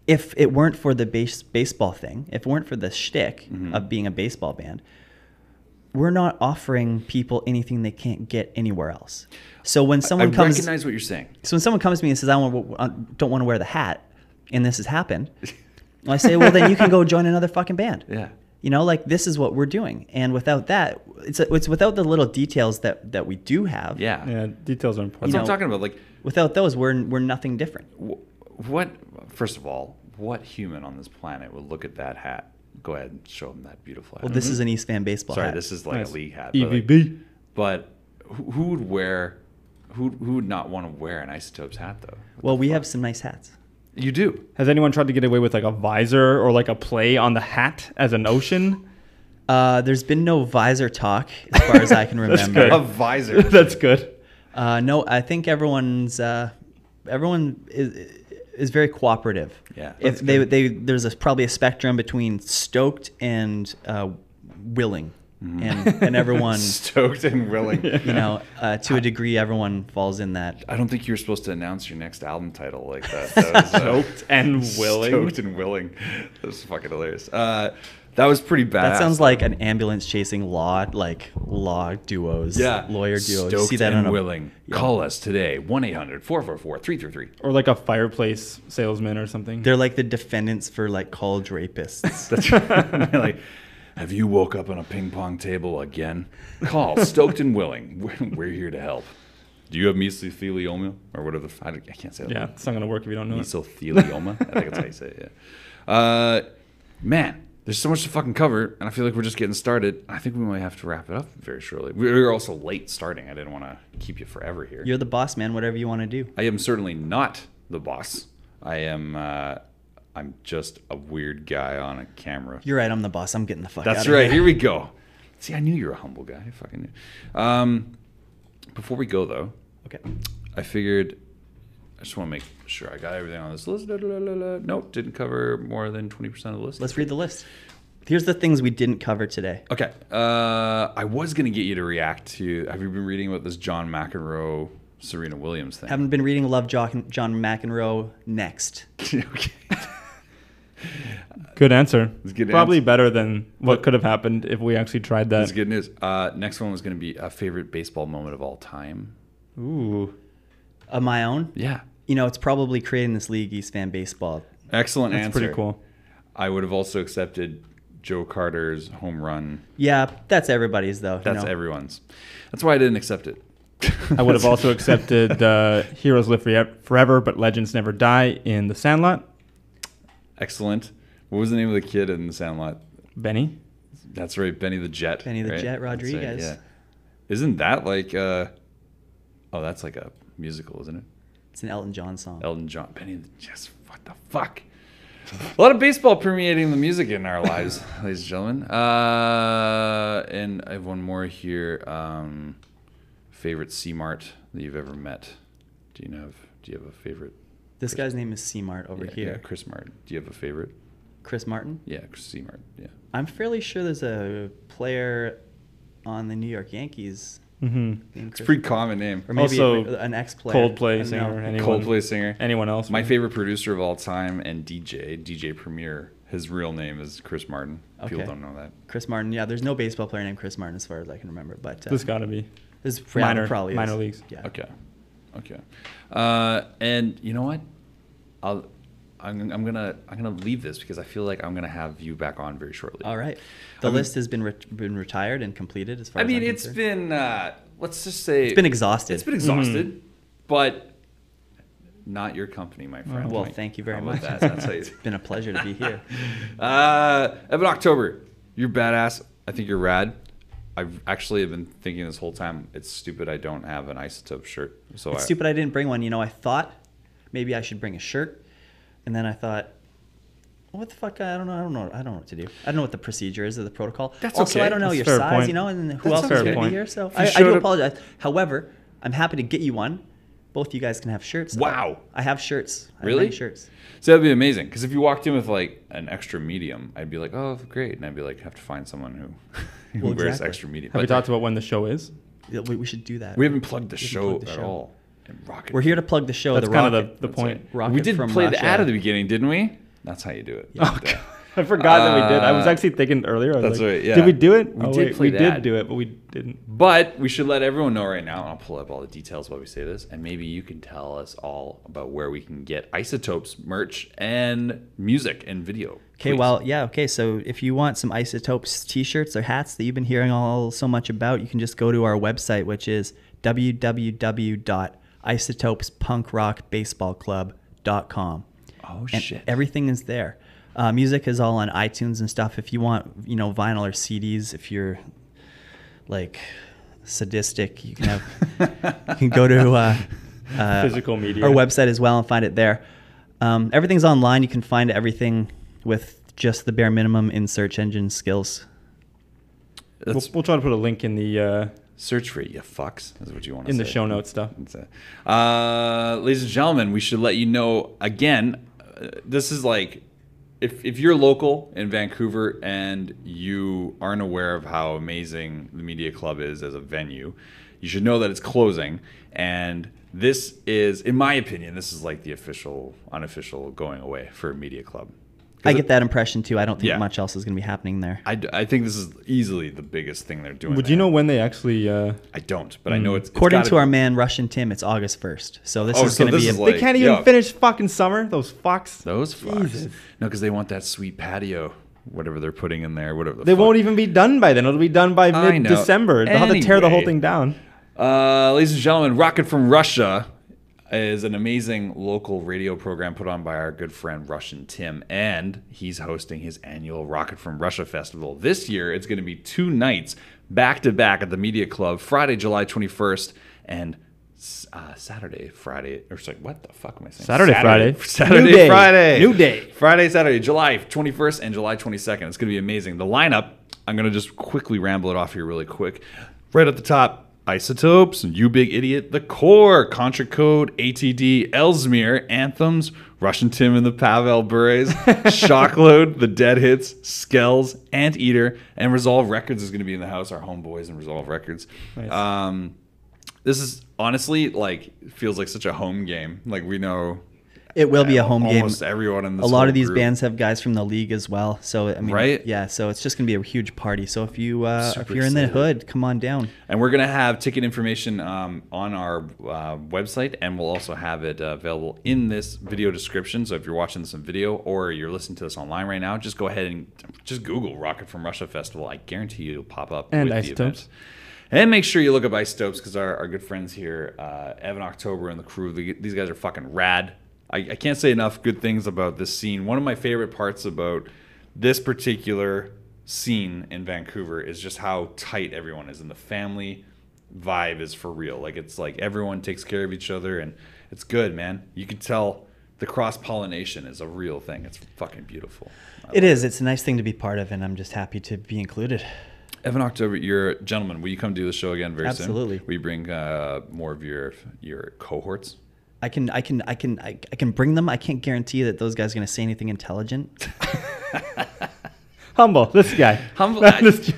Speaker 3: if it weren't for the baseball thing, if it weren't for the shtick of being a baseball band, we're not offering people anything they can't get anywhere else. So when someone
Speaker 1: I recognize what you're saying.
Speaker 3: So when someone comes to me and says, I don't want to wear the hat, and this has happened, I say, well, then you can go join another fucking band.
Speaker 1: Yeah.
Speaker 3: Like this is what we're doing. And without that, it's without the little details that we do have.
Speaker 1: Yeah.
Speaker 2: Yeah, details are important.
Speaker 1: That's what I'm talking about. Like,
Speaker 3: without those, we're nothing different.
Speaker 1: First of all, what human on this planet would look at that hat? Go ahead and show them that beautiful hat.
Speaker 3: Well, this is an East Van baseball hat.
Speaker 1: Sorry, this is like a league hat.
Speaker 2: EVB.
Speaker 1: But who would not want to wear an Isotopes hat though?
Speaker 3: Well, we have some nice hats.
Speaker 1: You do.
Speaker 2: Has anyone tried to get away with like a visor or like a play on the hat as a notion?
Speaker 3: There's been no visor talk as far as I can remember.
Speaker 1: A visor.
Speaker 2: That's good.
Speaker 3: No, I think everyone is very cooperative.
Speaker 1: Yeah.
Speaker 3: If there's probably a spectrum between stoked and willing. And everyone
Speaker 1: stoked and willing,
Speaker 3: to a degree, everyone falls in that.
Speaker 1: I don't think you were supposed to announce your next album title like that. That was,
Speaker 2: stoked and willing.
Speaker 1: Stoked and willing. That was fucking hilarious. That was pretty badass.
Speaker 3: That sounds like an ambulance chasing law duos.
Speaker 1: Yeah,
Speaker 3: lawyer duos.
Speaker 1: Stoked
Speaker 3: you see that
Speaker 1: and willing. Yeah. Call us today, 1-800-444-3333.
Speaker 2: Or like a fireplace salesman or something.
Speaker 3: They're like the defendants for like college rapists.
Speaker 1: That's right. Like, have you woke up on a ping pong table again? Call Stoked and Willing. We're here to help. Do you have mesothelioma or whatever? I can't say that.
Speaker 2: Yeah, it's not gonna work if you don't know
Speaker 1: mesothelioma. I think that's how you say it. Yeah. Man, there's so much to fucking cover, and I feel like we're just getting started. I think we might have to wrap it up very shortly. We're also late starting. I didn't want to keep you forever here.
Speaker 3: You're the boss, man. Whatever you want to do.
Speaker 1: I am certainly not the boss. I am. I'm just a weird guy on a camera.
Speaker 3: You're right. I'm the boss. I'm getting the fuck out of here.
Speaker 1: That's right. Here we go. See, I knew you were a humble guy. I fucking knew. Before we go, though,
Speaker 3: okay,
Speaker 1: I figured I just want to make sure I got everything on this list. Nope, didn't cover more than 20% of the list.
Speaker 3: Let's read the list. Here's the things we didn't cover today.
Speaker 1: Okay. I was going to get you to react to... Have you been reading about this John McEnroe, Serena Williams thing?
Speaker 3: Haven't been reading. Love John McEnroe. Next.
Speaker 1: Okay.
Speaker 2: Good answer.
Speaker 1: Good
Speaker 2: Probably
Speaker 1: answer.
Speaker 2: Better than what could have happened if we actually tried that.
Speaker 1: That's good news. Next one was going to be a favorite baseball moment of all time.
Speaker 2: Ooh.
Speaker 3: Of my own?
Speaker 1: Yeah.
Speaker 3: It's probably creating this league, East Fan Baseball.
Speaker 1: Excellent
Speaker 2: That's
Speaker 1: answer.
Speaker 2: pretty cool.
Speaker 1: I would have also accepted Joe Carter's home run.
Speaker 3: Yeah, that's everybody's, though.
Speaker 1: That's everyone's. That's why I didn't accept it.
Speaker 2: I would have also accepted Heroes Live Forever, but Legends Never Die in The Sandlot.
Speaker 1: Excellent. What was the name of the kid in The Sandlot?
Speaker 2: Benny.
Speaker 1: That's right, Benny the Jet.
Speaker 3: Benny the
Speaker 1: right?
Speaker 3: Jet Rodriguez.
Speaker 1: Right, yeah. Isn't that like that's like a musical, isn't it?
Speaker 3: It's an Elton John song.
Speaker 1: Elton John. Benny the Jet. What the fuck? A lot of baseball permeating the music in our lives, ladies and gentlemen. And I have one more here. Favorite C-Mart that you've ever met? Do you have a favorite?
Speaker 3: This guy's name is C-Mart over here.
Speaker 1: Yeah, Chris Martin. Do you have a favorite?
Speaker 3: Chris Martin?
Speaker 1: Yeah, C-Mart. Yeah.
Speaker 3: I'm fairly sure there's a player on the New York Yankees.
Speaker 1: It's a pretty common name.
Speaker 3: Or maybe
Speaker 2: Also,
Speaker 3: an ex-player.
Speaker 2: Coldplay singer.
Speaker 1: Coldplay singer.
Speaker 2: Anyone else?
Speaker 1: My favorite producer of all time and DJ Premier. His real name is Chris Martin. People
Speaker 3: Okay.
Speaker 1: don't know that.
Speaker 3: Chris Martin. Yeah, there's no baseball player named Chris Martin as far as I can remember. But
Speaker 2: There's got to be.
Speaker 3: there's
Speaker 2: Minor,
Speaker 3: probably is.
Speaker 2: minor leagues.
Speaker 3: Yeah.
Speaker 1: Okay. And you know what? I'm gonna leave this because I feel like I'm gonna have you back on very shortly.
Speaker 3: All right. The list has been retired and completed as far as
Speaker 1: I mean,
Speaker 3: I'm
Speaker 1: it's
Speaker 3: concerned.
Speaker 1: been let's just say
Speaker 3: It's been exhausted.
Speaker 1: It's been exhausted, but not your company, my friend.
Speaker 3: Well, thank you very
Speaker 1: How about
Speaker 3: much.
Speaker 1: that? That's how you-
Speaker 3: It's been a pleasure to be here.
Speaker 1: Evan October, you're badass. I think you're rad. I've actually been thinking this whole time. It's stupid I don't have an Isotope shirt. So
Speaker 3: It's stupid I didn't bring one. You know, I thought maybe I should bring a shirt, and then I thought, what the fuck? I don't know what to do. I don't know what the procedure is or the protocol.
Speaker 1: That's
Speaker 3: also,
Speaker 1: okay.
Speaker 3: I don't know
Speaker 2: That's
Speaker 3: your
Speaker 2: a fair
Speaker 3: size,
Speaker 2: point.
Speaker 3: you know, and who
Speaker 1: That's
Speaker 3: else
Speaker 1: a
Speaker 3: is
Speaker 1: fair
Speaker 3: going to be
Speaker 2: point.
Speaker 3: here. So
Speaker 1: If you
Speaker 3: I do
Speaker 1: showed up-
Speaker 3: apologize. However, I'm happy to get you one. Both you guys can have shirts.
Speaker 1: Wow.
Speaker 3: I have shirts. I have
Speaker 1: Really?
Speaker 3: many shirts.
Speaker 1: So that'd be amazing. Because if you walked in with like an extra medium, I'd be like, oh, great. And I'd be like, have to find someone who
Speaker 3: Well,
Speaker 1: wears
Speaker 3: exactly.
Speaker 1: extra medium.
Speaker 2: Have we
Speaker 1: But
Speaker 2: talked about when the show is?
Speaker 3: Yeah, we should do that.
Speaker 1: we haven't plugged the
Speaker 3: haven't
Speaker 1: show
Speaker 3: plugged the
Speaker 1: at
Speaker 3: show.
Speaker 1: all. And Rocket.
Speaker 3: We're here to plug the show.
Speaker 2: That's
Speaker 3: the
Speaker 2: kind
Speaker 3: rocket.
Speaker 2: of the point.
Speaker 3: Rocket
Speaker 1: We did
Speaker 3: from
Speaker 1: play the
Speaker 3: Russia.
Speaker 1: ad at the beginning, didn't we? That's how you do it.
Speaker 2: Oh, God. I forgot that we did. I was actually thinking earlier. I was
Speaker 1: That's
Speaker 2: like,
Speaker 1: right, yeah.
Speaker 2: Did we do it?
Speaker 1: We
Speaker 2: Oh,
Speaker 1: did
Speaker 2: wait,
Speaker 1: play
Speaker 2: we
Speaker 1: the
Speaker 2: did
Speaker 1: ad.
Speaker 2: do it, but we didn't.
Speaker 1: But we should let everyone know right now, and I'll pull up all the details while we say this, and maybe you can tell us all about where we can get Isotopes merch and music and video.
Speaker 3: Okay,
Speaker 1: please.
Speaker 3: well, yeah, okay. So if you want some Isotopes t-shirts or hats that you've been hearing all so much about, you can just go to our website, which is www.isotopespunkrockbaseballclub.com.
Speaker 1: Oh,
Speaker 3: And
Speaker 1: shit.
Speaker 3: everything is there. Music is all on iTunes and stuff. If you want, you know, vinyl or CDs, if you're like sadistic, you can have you can go to
Speaker 2: Physical media.
Speaker 3: our website as well and find it there. Everything's online. You can find everything with just the bare minimum in search engine skills.
Speaker 1: That's
Speaker 2: We'll try to put a link in the
Speaker 1: search for it, you fucks. That's what you want to say.
Speaker 2: in the show notes stuff.
Speaker 1: That's it. Ladies and gentlemen, we should let you know again. This is like, if you're local in Vancouver and you aren't aware of how amazing the Media Club is as a venue, you should know that it's closing. And this is, in my opinion, this is like the unofficial going away for Media Club.
Speaker 3: I get that impression too. I don't think
Speaker 1: Yeah.
Speaker 3: much else is going to be happening there.
Speaker 1: I think this is easily the biggest thing they're doing.
Speaker 2: Would you know when they actually?
Speaker 1: I don't, but I know it's
Speaker 3: According
Speaker 1: gotta
Speaker 3: to our
Speaker 1: be-
Speaker 3: man Russian Tim, it's August 1st. So this
Speaker 1: Oh,
Speaker 3: is
Speaker 1: so
Speaker 3: going to
Speaker 1: this
Speaker 3: be
Speaker 1: is
Speaker 3: a
Speaker 1: like-
Speaker 2: They can't even
Speaker 1: yeah.
Speaker 2: finish fucking summer. Those fucks.
Speaker 1: Those fucks.
Speaker 2: Jesus.
Speaker 1: No, because they want that sweet patio, whatever they're putting in there, whatever.
Speaker 2: They won't even be done by then. It'll be done by
Speaker 1: I know.
Speaker 2: mid-December. They'll have to tear the whole
Speaker 1: Anyway.
Speaker 2: thing down.
Speaker 1: Ladies and gentlemen, Rocket from Russia is an amazing local radio program put on by our good friend Russian Tim, and he's hosting his annual Rocket from Russia festival. This year, it's going to be 2 nights back-to-back at the Media Club, Friday, July 21st, and Saturday, Friday, or sorry, what the fuck am I saying?
Speaker 2: Saturday, Friday.
Speaker 1: Saturday,
Speaker 2: New day.
Speaker 1: Friday.
Speaker 2: New day.
Speaker 1: Friday, Saturday, July 21st and July 22nd. It's going to be amazing. The lineup, I'm going to just quickly ramble it off here really quick. Right at the top, Isotopes, You Big Idiot, The Core, Contra Code, ATD, Ellesmere, Anthems, Russian Tim and the Pavel Bures, Shockload, The Dead Hits, Skells, Anteater, and Resolve Records is going to be in the house, our homeboys in Resolve Records.
Speaker 2: Nice.
Speaker 1: This is honestly like, feels like such a home game. Like we know
Speaker 3: It will be a home game.
Speaker 1: almost everyone in this
Speaker 3: A lot
Speaker 1: whole
Speaker 3: of these
Speaker 1: group.
Speaker 3: bands have guys from the league as well. So I mean,
Speaker 1: Right?
Speaker 3: Yeah. So it's just gonna be a huge party. So if you if
Speaker 1: Super
Speaker 3: you're in the
Speaker 1: excited.
Speaker 3: hood, come on down.
Speaker 1: And we're going to have ticket information on our website, and we'll also have it available in this video description. So if you're watching this on video or you're listening to this online right now, just go ahead and just Google Rocket from Russia Festival. I guarantee you it'll pop up
Speaker 2: And
Speaker 1: with
Speaker 2: Isotopes.
Speaker 1: the event. And make sure you look up Isotopes because our good friends here, Evan October and the crew, these guys are fucking rad. I can't say enough good things about this scene. One of my favorite parts about this particular scene in Vancouver is just how tight everyone is, and the family vibe is for real. Like it's like everyone takes care of each other, and it's good, man. You can tell the cross-pollination is a real thing. It's fucking beautiful.
Speaker 3: It is. It's a nice thing to be part of, and I'm just happy to be included.
Speaker 1: Evan October, you're a gentleman. Will you come do the show again very soon?
Speaker 3: Absolutely.
Speaker 1: Will you bring more of your cohorts?
Speaker 3: I can bring them. I can't guarantee that those guys are going to say anything intelligent.
Speaker 2: Humble, this guy.
Speaker 1: Humble.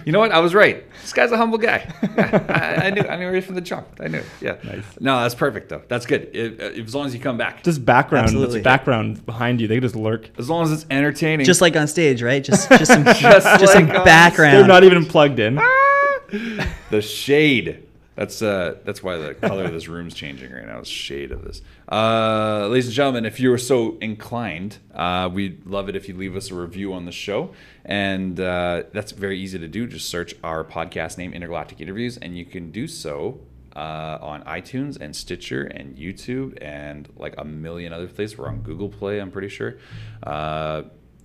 Speaker 1: You know what? I was right. This guy's a humble guy. Yeah, I knew right from the jump. I knew. Yeah.
Speaker 2: Nice.
Speaker 1: No, that's perfect though. That's good. As long as you come back.
Speaker 2: Just background.
Speaker 3: Absolutely.
Speaker 2: Just background behind you. They can just lurk.
Speaker 1: As long as it's entertaining.
Speaker 3: Just like on stage, right? Just some
Speaker 1: some
Speaker 3: background.
Speaker 2: They're not even plugged in.
Speaker 1: the shade. That's why the color of this room's changing right now. It's shade of this. Ladies and gentlemen, if you are so inclined, we'd love it if you leave us a review on the show. And that's very easy to do. Just search our podcast name, Intergalactic Interviews, and you can do so on iTunes and Stitcher and YouTube and like a million other places. We're on Google Play, I'm pretty sure.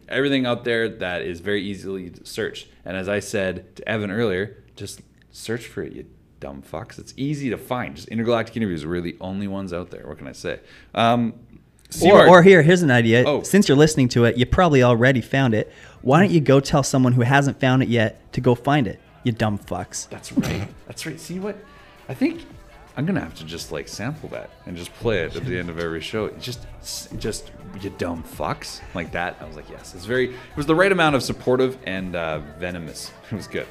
Speaker 1: Everything out there that is very easily searched. And as I said to Evan earlier, just search for it, you dumb fucks. It's easy to find. Just Intergalactic Interviews. We're the only ones out there. What can I say?
Speaker 3: Or here's an idea.
Speaker 1: Oh.
Speaker 3: Since you're listening to it, you probably already found it. Why don't you go tell someone who hasn't found it yet to go find it? You dumb fucks.
Speaker 1: That's right. That's right. See what? I think I'm gonna have to just like sample that and just play it at the end of every show. Just you dumb fucks like that. I was like, yes. It was the right amount of supportive and venomous. It was good.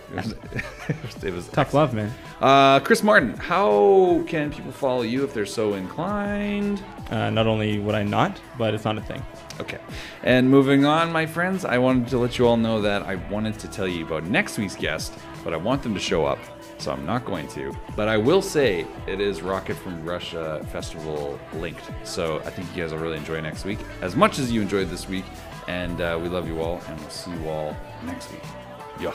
Speaker 1: It was
Speaker 2: Tough love, man.
Speaker 1: Chris Martin, how can people follow you if they're so inclined?
Speaker 2: Not only would I not, but it's not a thing.
Speaker 1: Okay. And moving on, my friends, I wanted to let you all know that I wanted to tell you about next week's guest, but I want them to show up, so I'm not going to. But I will say it is Rocket from Russia Festival linked, so I think you guys will really enjoy next week as much as you enjoyed this week. And we love you all, and we'll see you all next week. Yeah.